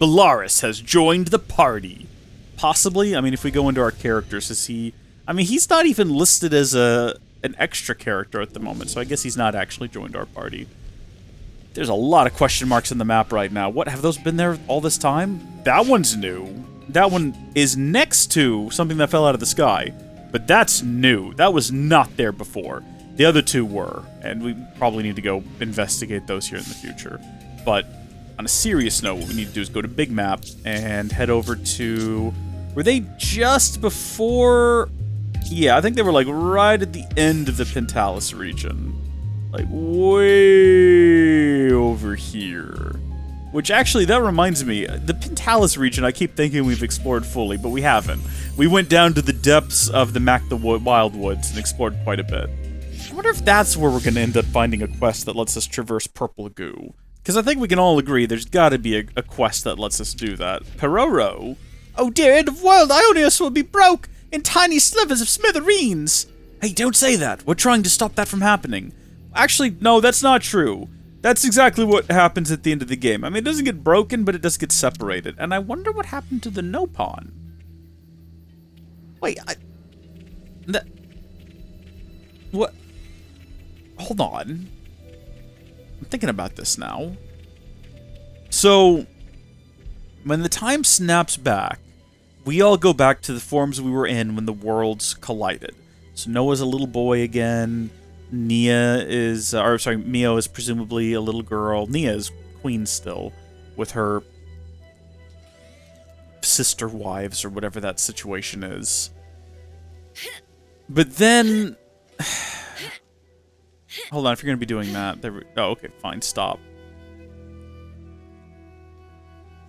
Bolearis has joined the party. Possibly? I mean, if we go into our characters, is he... I mean, he's not even listed as an extra character at the moment, so I guess he's not actually joined our party. There's a lot of question marks in the map right now. What, have those been there all this time? That one's new. That one is next to something that fell out of the sky. But that's new. That was not there before. The other two were, and we probably need to go investigate those here in the future. But on a serious note, what we need to do is go to Big Map and head over to... Were they just before... Yeah, I think they were like right at the end of the Pentalis region. Like way over here. Which actually, that reminds me, the Pentalis region I keep thinking we've explored fully, but we haven't. We went down to the depths of the Maktha Wildwoods and explored quite a bit. I wonder if that's where we're going to end up finding a quest that lets us traverse Purple Goo. Because I think we can all agree there's got to be a quest that lets us do that. Peroro? Oh dear, end of world, Ionius will be broke in tiny slivers of smithereens! Hey, don't say that. We're trying to stop that from happening. Actually, no, that's not true. That's exactly what happens at the end of the game. I mean, it doesn't get broken, but it does get separated. And I wonder what happened to the Nopon. Wait, what? Hold on. I'm thinking about this now. So, when the time snaps back, we all go back to the forms we were in when the worlds collided. So Noah's a little boy again. Mio is presumably a little girl. Nia is queen still. with her sister wives or whatever that situation is. But then... Hold on, if you're going to be doing that... Oh, okay, fine, stop.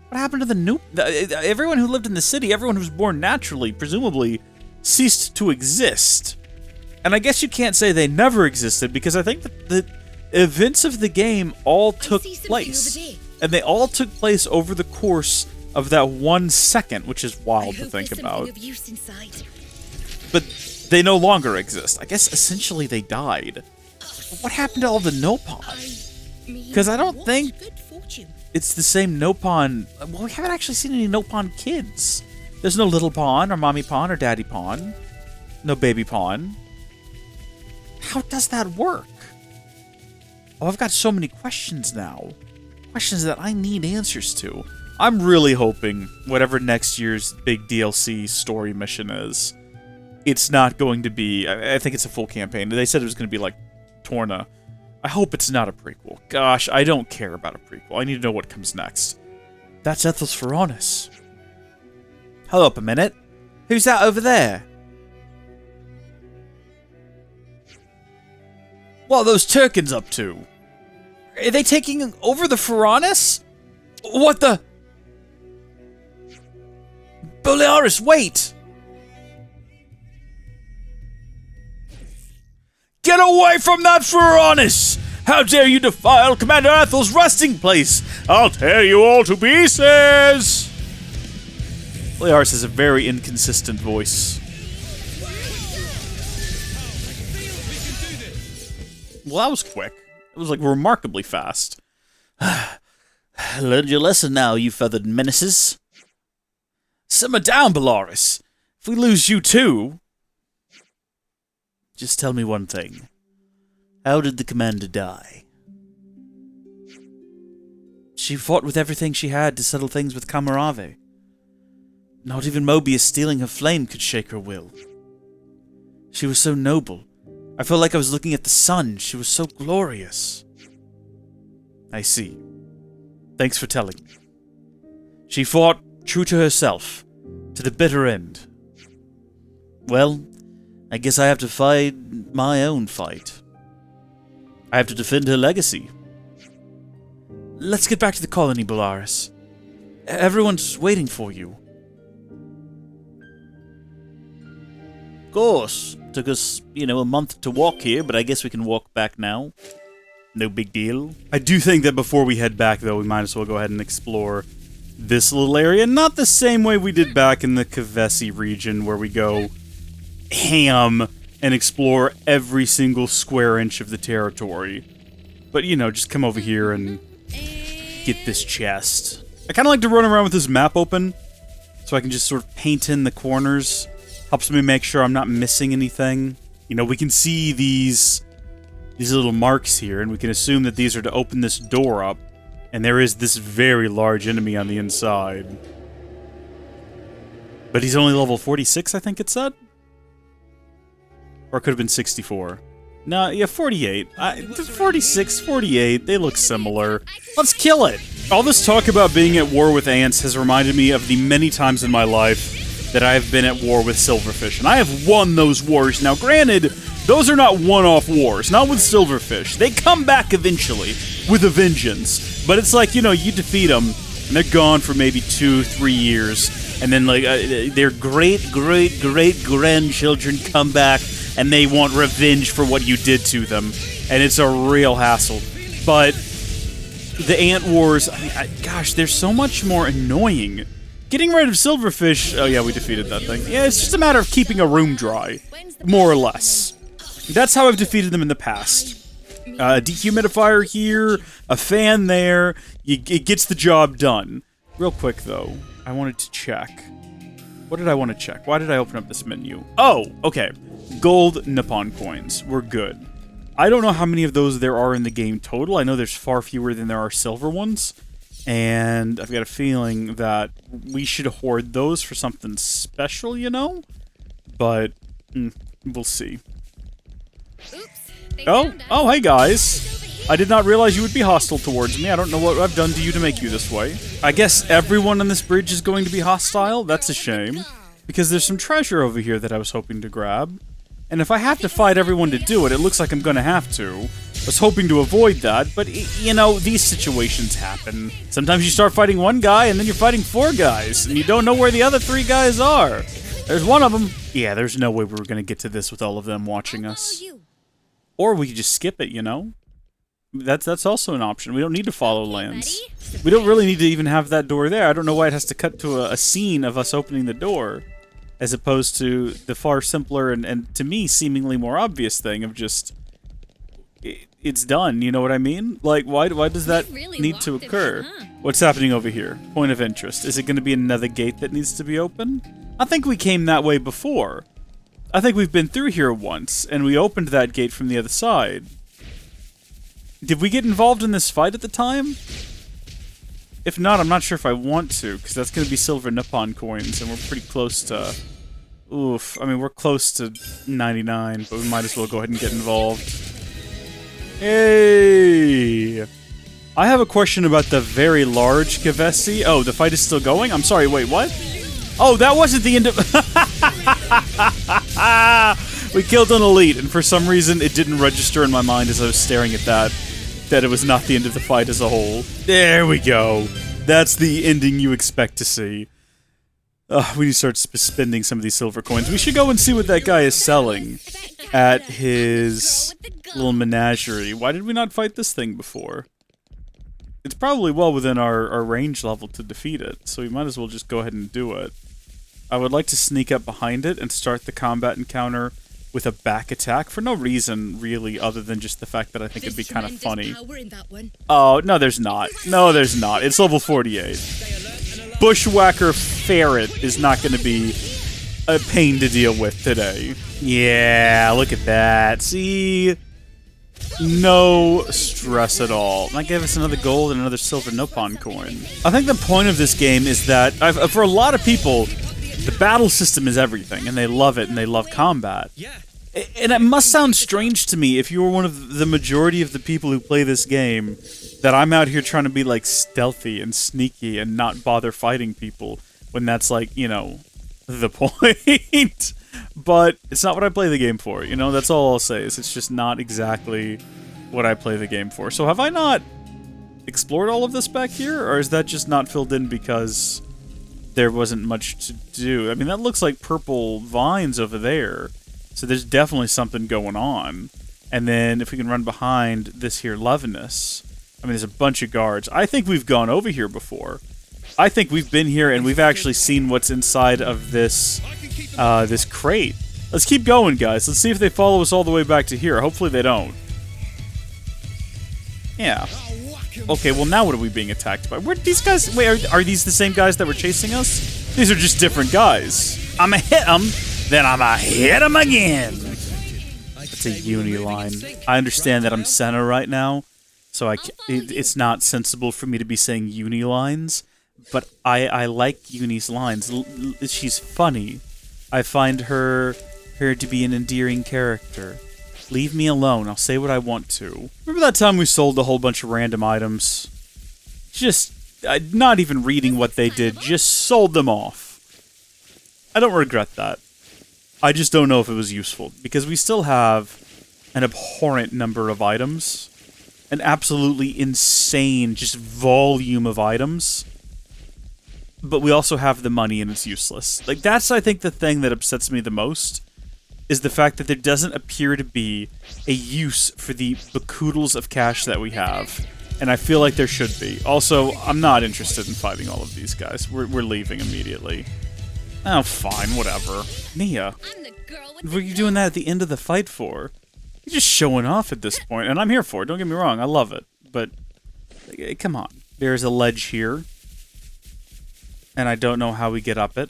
What happened to the new... everyone who lived in the city, everyone who was born naturally, presumably, ceased to exist. And I guess you can't say they never existed, because I think that the events of the game all took place. And they all took place over the course of that 1 second, which is wild to think about. But they no longer exist. I guess essentially they died. But what happened to all the Nopon? Because I don't think it's the same Nopon. Well, we haven't actually seen any Nopon kids. There's no little pawn, or mommy pawn, or daddy pawn. No baby pawn. How does that work? Oh, I've got so many questions now. Questions that I need answers to. I'm really hoping whatever next year's big DLC story mission is, it's not going to be... I think it's a full campaign. They said it was going to be like Torna. I hope it's not a prequel. Gosh, I don't care about a prequel. I need to know what comes next. That's Ethel's Pharaonis. Hold up a minute. Who's that over there? What are those Turkins up to? Are they taking over the Pharaonis? What the... Bolearis, wait! Get away from that Pharaonis! How dare you defile Commander Ethel's resting place! I'll tear you all to pieces! Bolearis has a very inconsistent voice. Well, that was quick. It was, like, remarkably fast. Learned your lesson now, you feathered menaces. Simmer down, Bolearis. If we lose you too... Just tell me one thing. How did the commander die? She fought with everything she had to settle things with Camarave. Not even Mobius stealing her flame could shake her will. She was so noble. I felt like I was looking at the sun. She was so glorious. I see. Thanks for telling me. She fought true to herself, to the bitter end. Well, I guess I have to fight my own fight. I have to defend her legacy. Let's get back to the colony, Bolearis. Everyone's waiting for you. Of course. Took us, a month to walk here, but I guess we can walk back now. No big deal. I do think that before we head back, though, we might as well go ahead and explore this little area. Not the same way we did back in the Kavesi region, where we go ham and explore every single square inch of the territory. But, just come over here and get this chest. I kind of like to run around with this map open, so I can just sort of paint in the corners. Helps me make sure I'm not missing anything. We can see these little marks here, and we can assume that these are to open this door up. And there is this very large enemy on the inside. But he's only level 46, I think it said? Or it could have been 64. No, yeah, 48. 46, 48, they look similar. Let's kill it! All this talk about being at war with ants has reminded me of the many times in my life that I have been at war with silverfish, and I have won those wars. Now, granted, those are not one-off wars, not with silverfish. They come back eventually, with a vengeance. But it's like, you defeat them, and they're gone for maybe 2-3 years, and then, their great-great-great-grandchildren come back, and they want revenge for what you did to them, and it's a real hassle. But the ant wars, gosh, they're so much more annoying. Getting rid of silverfish... Oh, yeah, we defeated that thing. Yeah, it's just a matter of keeping a room dry. More or less. That's how I've defeated them in the past. A dehumidifier here, a fan there. It gets the job done. Real quick, though, I wanted to check. What did I want to check? Why did I open up this menu? Oh, okay. Gold Nippon coins. We're good. I don't know how many of those there are in the game total. I know there's far fewer than there are silver ones. And I've got a feeling that we should hoard those for something special, But, we'll see. Oh, hey guys. I did not realize you would be hostile towards me. I don't know what I've done to you to make you this way. I guess everyone on this bridge is going to be hostile? That's a shame. Because there's some treasure over here that I was hoping to grab. And if I have to fight everyone to do it, it looks like I'm gonna have to. I was hoping to avoid that, but, you know, these situations happen. Sometimes you start fighting one guy, and then you're fighting 4 guys, and you don't know where the other 3 guys are. There's one of them. Yeah, there's no way we were gonna get to this with all of them watching us. Or we could just skip it, you know? That's also an option. We don't need to follow lands. We don't really need to even have that door there. I don't know why it has to cut to a scene of us opening the door, as opposed to the far simpler and to me, seemingly more obvious thing of just... It's done, you know what I mean? Like, why does that need to occur? What's happening over here? Point of interest. Is it going to be another gate that needs to be opened? I think we came that way before. I think we've been through here once, and we opened that gate from the other side. Did we get involved in this fight at the time? If not, I'm not sure if I want to, because that's going to be silver Nippon coins, and we're pretty close to... Oof. I mean, we're close to 99, but we might as well go ahead and get involved. Hey! I have a question about the very large Kavesi. Oh, the fight is still going? I'm sorry, wait, what? Oh, that wasn't the end of... We killed an elite, and for some reason it didn't register in my mind as I was staring at that it was not the end of the fight as a whole. There we go. That's the ending you expect to see. We need to start spending some of these silver coins. We should go and see what that guy is selling at his little menagerie. Why did we not fight this thing before? It's probably well within our range level to defeat it, so we might as well just go ahead and do it. I would like to sneak up behind it and start the combat encounter with a back attack for no reason, really, other than just the fact that I think it'd be kind of funny. Oh, no there's not. No, there's not. It's level 48. Bushwhacker Ferret is not going to be a pain to deal with today. Yeah, look at that. See? No stress at all. That gave us another gold and another silver Nippon coin. I think the point of this game is that, for a lot of people, the battle system is everything, and they love it, and they love combat. And it must sound strange to me if you were one of the majority of the people who play this game, that I'm out here trying to be, like, stealthy and sneaky and not bother fighting people, when that's, like, you know, the point. But it's not what I play the game for, you know? That's all I'll say, is it's just not exactly what I play the game for. So have I not explored all of this back here, or is that just not filled in because there wasn't much to do? I mean, that looks like purple vines over there, so there's definitely something going on. And then if we can run behind this here Loveness, I mean, there's a bunch of guards. I think we've gone over here before. I think we've been here and we've actually seen what's inside of this this crate. Let's keep going, guys. Let's see if they follow us all the way back to here. Hopefully they don't. Yeah. Okay, well now what are we being attacked by? Where these guys? Wait, are these the same guys that were chasing us? These are just different guys. I'ma hit them, then I'ma hit them again. That's a uni line. I understand that I'm Senna right now, so it's not sensible for me to be saying uni lines, but I like Uni's lines. She's funny. I find her to be an endearing character. Leave me alone. I'll say what I want to. Remember that time we sold a whole bunch of random items? Just, not even reading what they did, just sold them off. I don't regret that. I just don't know if it was useful, because we still have an abhorrent number of items. An absolutely insane, just volume of items. But we also have the money and it's useless. Like, that's, I think, the thing that upsets me the most, is the fact that there doesn't appear to be a use for the bakoodles of cash that we have. And I feel like there should be. Also, I'm not interested in fighting all of these guys. We're leaving immediately. Oh, fine, whatever. Mia, what are you doing that at the end of the fight for? You're just showing off at this point, and I'm here for it, don't get me wrong, I love it. But, come on. There's a ledge here. And I don't know how we get up it.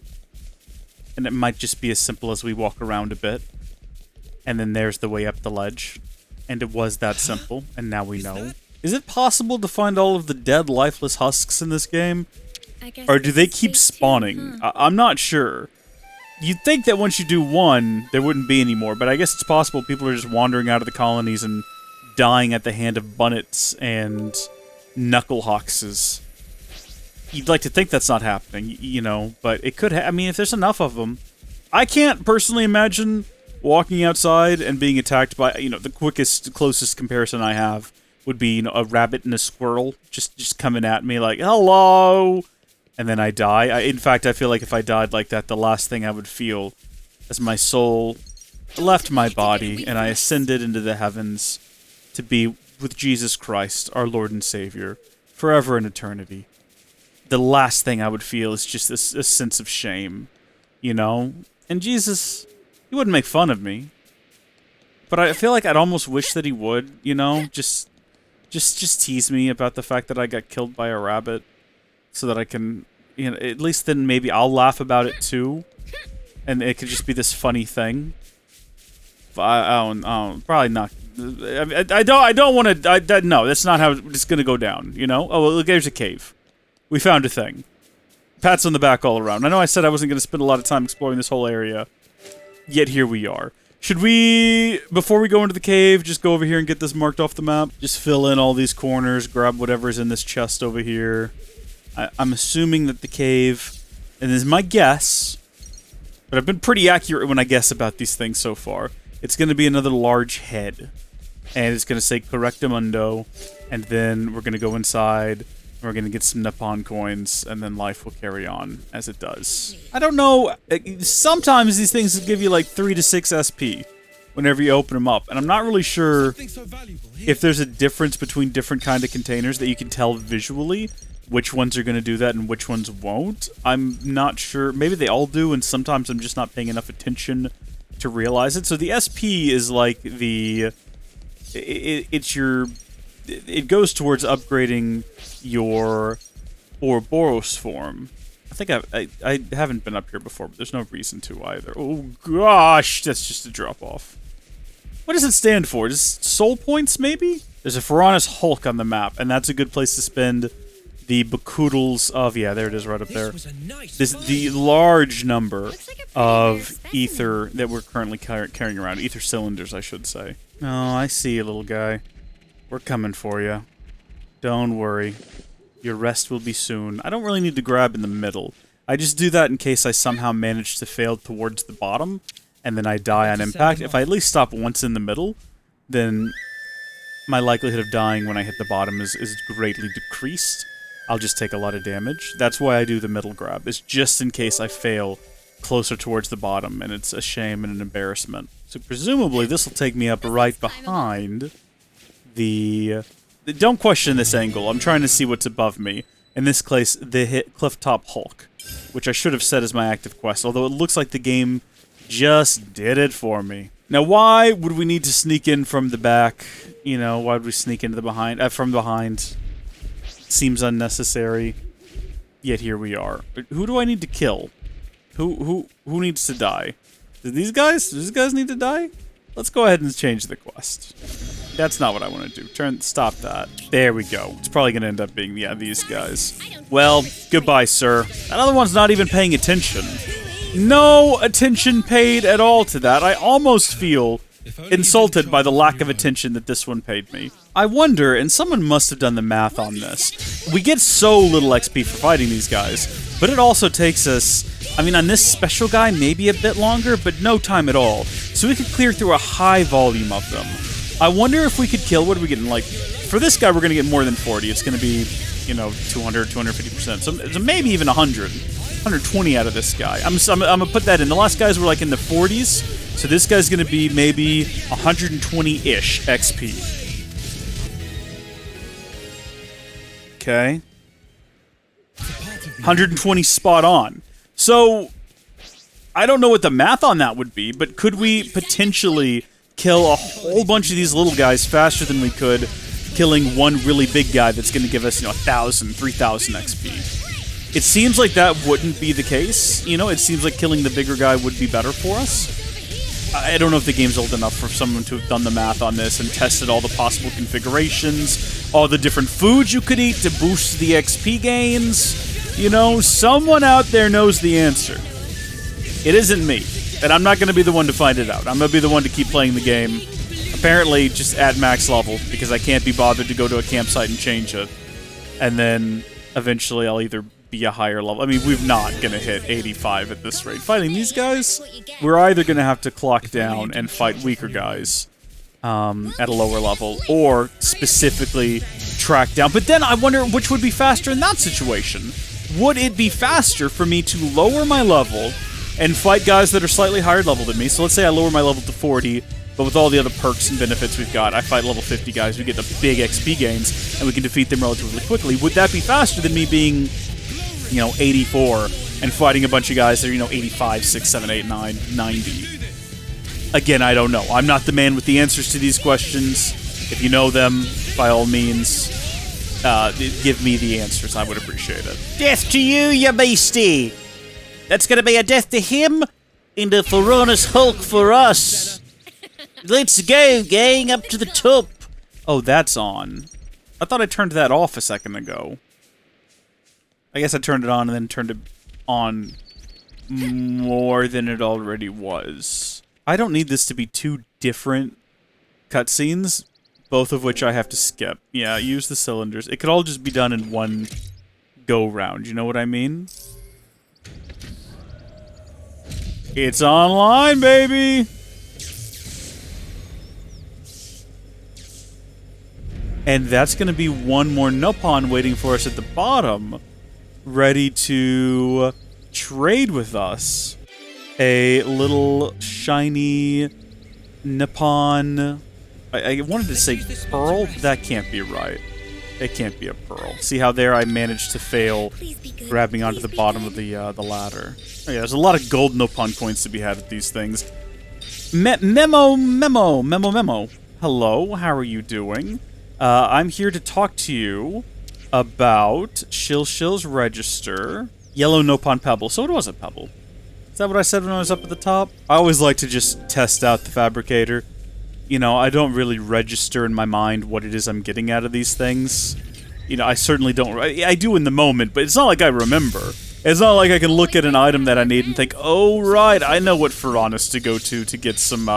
And it might just be as simple as we walk around a bit. And then there's the way up the ledge. And it was that simple, and now we know. Is it possible to find all of the dead, lifeless husks in this game? Or do they keep spawning? I'm not sure. You'd think that once you do one, there wouldn't be any more, but I guess it's possible people are just wandering out of the colonies and dying at the hand of bunnets and knucklehawkses. You'd like to think that's not happening, you know, but it could I mean, if there's enough of them. I can't personally imagine walking outside and being attacked by, you know, the closest comparison I have would be, you know, a rabbit and a squirrel just coming at me like, hello, and then I die. In fact, I feel like if I died like that, the last thing I would feel as my soul left my body and I ascended into the heavens to be with Jesus Christ, our Lord and Savior, forever in eternity. The last thing I would feel is just this a sense of shame, you know? And Jesus, he wouldn't make fun of me. But I feel like I'd almost wish that he would, you know? Just tease me about the fact that I got killed by a rabbit so that I can, you know, at least then maybe I'll laugh about it too. And it could just be this funny thing. But I don't, probably not. I don't want to, no, that's not how it's going to go down, you know? Oh, well, look, there's a cave. We found a thing. Pats on the back all around. I know I said I wasn't going to spend a lot of time exploring this whole area, yet here we are. Should we, before we go into the cave, just go over here and get this marked off the map? Just fill in all these corners, grab whatever's in this chest over here. I'm assuming that the cave, and this is my guess, but I've been pretty accurate when I guess about these things so far. It's going to be another large head, and it's going to say Correctamundo, and then we're going to go inside. We're going to get some Nippon coins, and then life will carry on as it does. I don't know. Sometimes these things give you like 3 to 6 SP whenever you open them up. And I'm not really sure if there's a difference between different kind of containers that you can tell visually which ones are going to do that and which ones won't. I'm not sure. Maybe they all do, and sometimes I'm just not paying enough attention to realize it. So the SP is like the... It goes towards upgrading your Ouroboros form. I think I haven't been up here before, but there's no reason to either. Oh gosh, that's just a drop off. What does it stand for? Just soul points, maybe? There's a Piranha's Hulk on the map, and that's a good place to spend the Bakoodles of... Yeah, there it is right up there. The large number of ether that we're currently carrying around. Ether cylinders, I should say. Oh, I see you, little guy. We're coming for you. Don't worry. Your rest will be soon. I don't really need to grab in the middle. I just do that in case I somehow manage to fail towards the bottom, and then I die on impact. If I at least stop once in the middle, then my likelihood of dying when I hit the bottom is greatly decreased. I'll just take a lot of damage. That's why I do the middle grab, is just in case I fail closer towards the bottom, and it's a shame and an embarrassment. So presumably this will take me up right behind... Don't question this angle. I'm trying to see what's above me. In this case, the Clifftop Hulk, which I should have set as my active quest, although it looks like the game just did it for me. Now, why would we need to sneak in from the back? You know, why would we sneak into the from behind? Seems unnecessary. Yet here we are. Who do I need to kill? Who needs to die? Do these guys need to die? Let's go ahead and change the quest. That's not what I want to do. Stop that. There we go. It's probably going to end up being, yeah, these guys. Well, goodbye, sir. That other one's not even paying attention. No attention paid at all to that. I almost feel insulted by the lack of attention that this one paid me. I wonder, and someone must have done the math on this, we get so little XP for fighting these guys, but it also takes us, I mean, on this special guy, maybe a bit longer, but no time at all. So we could clear through a high volume of them. I wonder if we could kill, what are we getting, like, for this guy, we're going to get more than 40. It's going to be, you know, 200, 250%. So maybe even 100, 120 out of this guy. I'm going to put that in. The last guys were, like, in the 40s. So this guy's going to be maybe 120-ish XP. Okay. 120 spot on. So, I don't know what the math on that would be, but could we potentially kill a whole bunch of these little guys faster than we could killing one really big guy that's going to give us, you know, 1,000, 3,000 XP? It seems like that wouldn't be the case. You know, it seems like killing the bigger guy would be better for us. I don't know if the game's old enough for someone to have done the math on this and tested all the possible configurations, all the different foods you could eat to boost the XP gains. You know, someone out there knows the answer. It isn't me, and I'm not going to be the one to find it out. I'm going to be the one to keep playing the game, apparently just at max level, because I can't be bothered to go to a campsite and change it. And then eventually I'll either be a higher level. I mean, we're not going to hit 85 at this rate. Fighting these guys, we're either going to have to clock down and fight weaker guys at a lower level, or specifically track down. But then I wonder which would be faster in that situation. Would it be faster for me to lower my level and fight guys that are slightly higher level than me? So let's say I lower my level to 40, but with all the other perks and benefits we've got, I fight level 50 guys, we get the big XP gains, and we can defeat them relatively quickly. Would that be faster than me being, 84 and fighting a bunch of guys that are, 85, 6, 7, 8, 9, 90? Again, I don't know. I'm not the man with the answers to these questions. If you know them, by all means, give me the answers. I would appreciate it. Death to you, you beastie! That's gonna be a death to him, and a Foronis Hulk for us. Let's go, gang, up to the top. Oh, that's on. I thought I turned that off a second ago. I guess I turned it on and then turned it on more than it already was. I don't need this to be two different cutscenes, both of which I have to skip. Yeah, use the cylinders. It could all just be done in one go-round, you know what I mean? It's online, baby! And that's going to be one more Nupon waiting for us at the bottom, ready to trade with us. A little shiny Nupon. I wanted to say pearl. That can't be right. It can't be a pearl. See how there I managed to fail grabbing onto the bottom of the ladder. Oh yeah, there's a lot of gold Nupon coins to be had at these things. Memo. Hello, how are you doing? I'm here to talk to you about Shilshill's Register. Yellow Nopon Pebble. So it was a pebble. Is that what I said when I was up at the top? I always like to just test out the fabricator. I don't really register in my mind what it is I'm getting out of these things. I certainly don't. I do in the moment, but it's not like I remember. It's not like I can look at an item that I need and think, oh, right, I know what Foronis to go to get some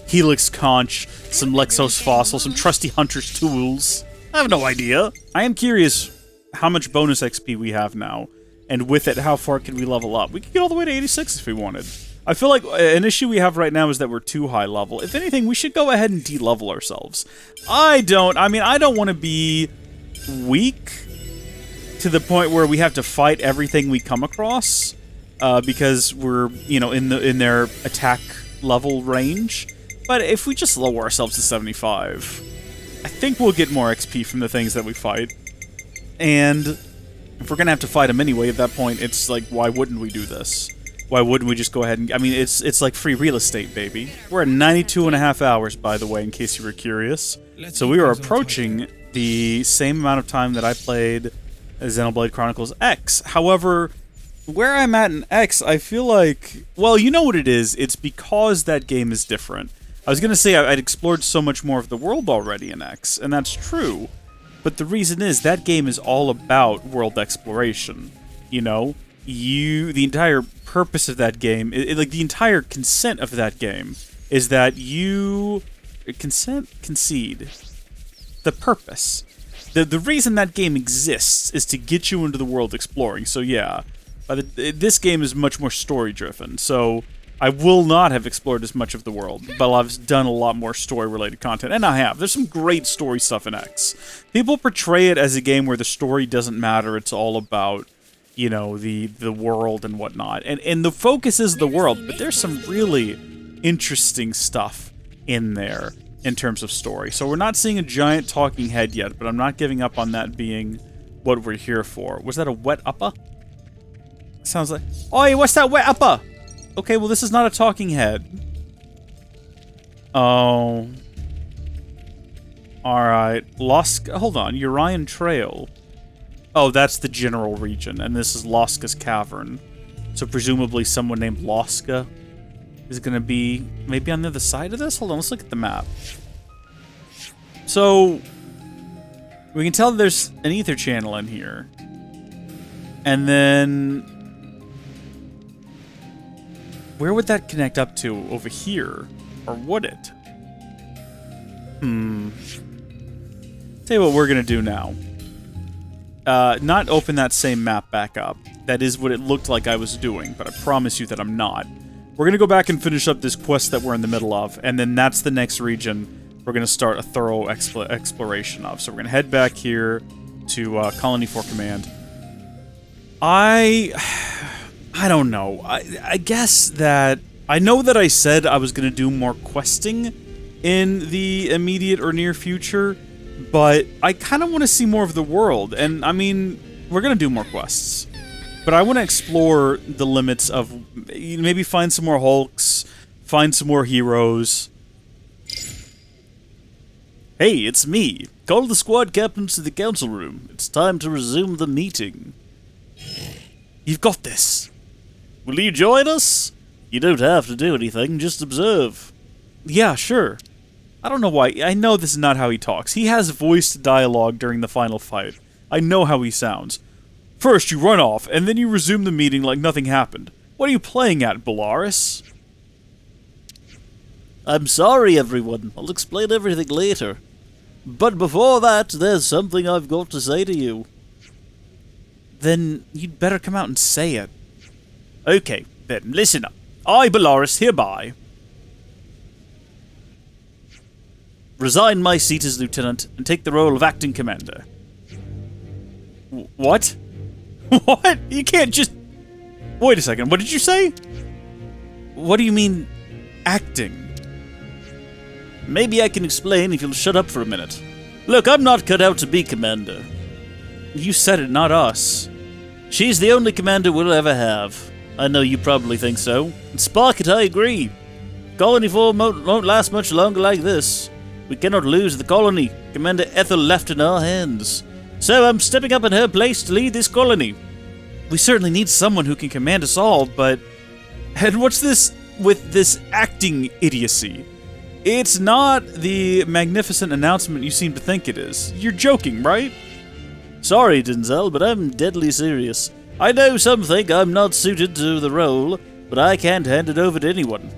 Helix Conch, some Lexos Fossil, some trusty Hunter's Tools. I have no idea. I am curious how much bonus XP we have now. And with it, how far can we level up? We could get all the way to 86 if we wanted. I feel like an issue we have right now is that we're too high level. If anything, we should go ahead and de-level ourselves. I don't want to be weak to the point where we have to fight everything we come across because we're, in their attack level range. But if we just lower ourselves to 75, I think we'll get more XP from the things that we fight. And if we're going to have to fight them anyway, at that point, it's like, why wouldn't we do this? Why wouldn't we just go ahead and... I mean, it's like free real estate, baby. We're at 92.5 hours, by the way, in case you were curious. So we are approaching the same amount of time that I played Xenoblade Chronicles X. However, where I'm at in X, I feel like... Well, you know what it is. It's because that game is different. I was going to say I'd explored so much more of the world already in X, and that's true. But the reason is that game is all about world exploration. The entire purpose of that game, like the entire consent of that game, is that you concede the purpose. The reason that game exists is to get you into the world exploring. So yeah, this game is much more story driven. So I will not have explored as much of the world, but I've done a lot more story-related content, and I have. There's some great story stuff in X. People portray it as a game where the story doesn't matter, it's all about, the world and whatnot. And the focus is the world, but there's some really interesting stuff in there in terms of story. So we're not seeing a giant talking head yet, but I'm not giving up on that being what we're here for. Was that a wet upper? Sounds like... Oi, what's that wet upper? Okay, well, this is not a talking head. Oh. Alright. Hold on. Urian Trail. Oh, that's the general region, and this is Loska's Cavern. So presumably someone named Loska is going to be maybe on the other side of this? Hold on, let's look at the map. So, we can tell there's an ether channel in here. And then... where would that connect up to? Over here? Or would it? Tell you what we're gonna do now. Not open that same map back up. That is what it looked like I was doing, but I promise you that I'm not. We're gonna go back and finish up this quest that we're in the middle of, and then that's the next region we're gonna start a thorough exploration of. So we're gonna head back here to Colony 4 Command. I don't know. I guess that... I know that I said I was gonna do more questing in the immediate or near future, but I kind of want to see more of the world, and I mean, we're gonna do more quests. But I want to explore the limits of... maybe find some more Hulks, find some more heroes. Hey, it's me. Call the squad captains to the council room. It's time to resume the meeting. You've got this. Will you join us? You don't have to do anything, just observe. Yeah, sure. I don't know why. I know this is not how he talks. He has voiced dialogue during the final fight. I know how he sounds. First, you run off, and then you resume the meeting like nothing happened. What are you playing at, Bolearis? I'm sorry, everyone. I'll explain everything later. But before that, there's something I've got to say to you. Then you'd better come out and say it. Okay, then listen up. I, Bolearis, hereby resign my seat as lieutenant and take the role of acting commander. What? What? You can't just... Wait a second, what did you say? What do you mean, acting? Maybe I can explain if you'll shut up for a minute. Look, I'm not cut out to be commander. You said it, not us. She's the only commander we'll ever have. I know you probably think so. And Sparket, I agree. Colony 4 won't last much longer like this. We cannot lose the colony. Commander Ethel left in our hands. So I'm stepping up in her place to lead this colony. We certainly need someone who can command us all, but... And what's this with this acting idiocy? It's not the magnificent announcement you seem to think it is. You're joking, right? Sorry, Denzel, but I'm deadly serious. I know some think I'm not suited to the role, but I can't hand it over to anyone.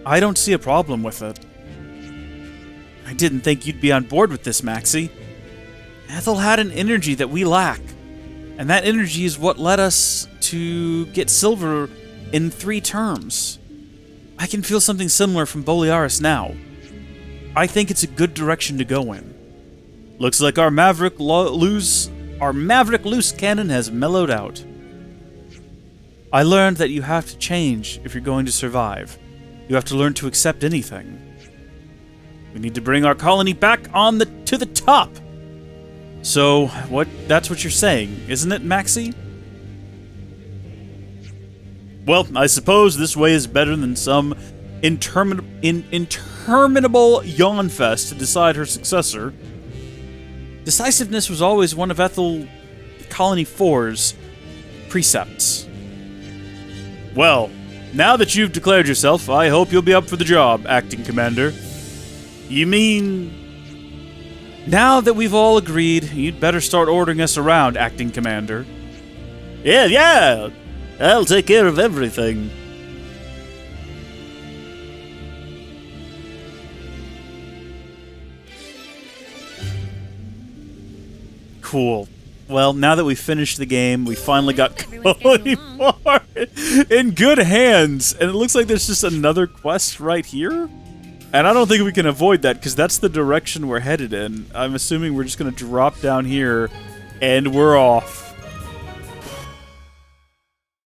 I don't see a problem with it. I didn't think you'd be on board with this, Maxie. Ethel had an energy that we lack, and that energy is what led us to get silver in 3 terms. I can feel something similar from Bolearis now. I think it's a good direction to go in. Looks like our Maverick loose cannon has mellowed out. I learned that you have to change if you're going to survive. You have to learn to accept anything. We need to bring our colony back to the top. So, that's what you're saying, isn't it, Maxie? Well, I suppose this way is better than some interminable yawn fest to decide her successor. Decisiveness was always one of Ethel Colony 4's precepts. Well, now that you've declared yourself, I hope you'll be up for the job, acting commander. You mean... Now that we've all agreed, you'd better start ordering us around, acting commander. Yeah. I'll take care of everything. Cool. Well, now that we finished the game, we finally got Colony 4 in good hands. And it looks like there's just another quest right here. And I don't think we can avoid that, because that's the direction we're headed in. I'm assuming we're just going to drop down here, and we're off.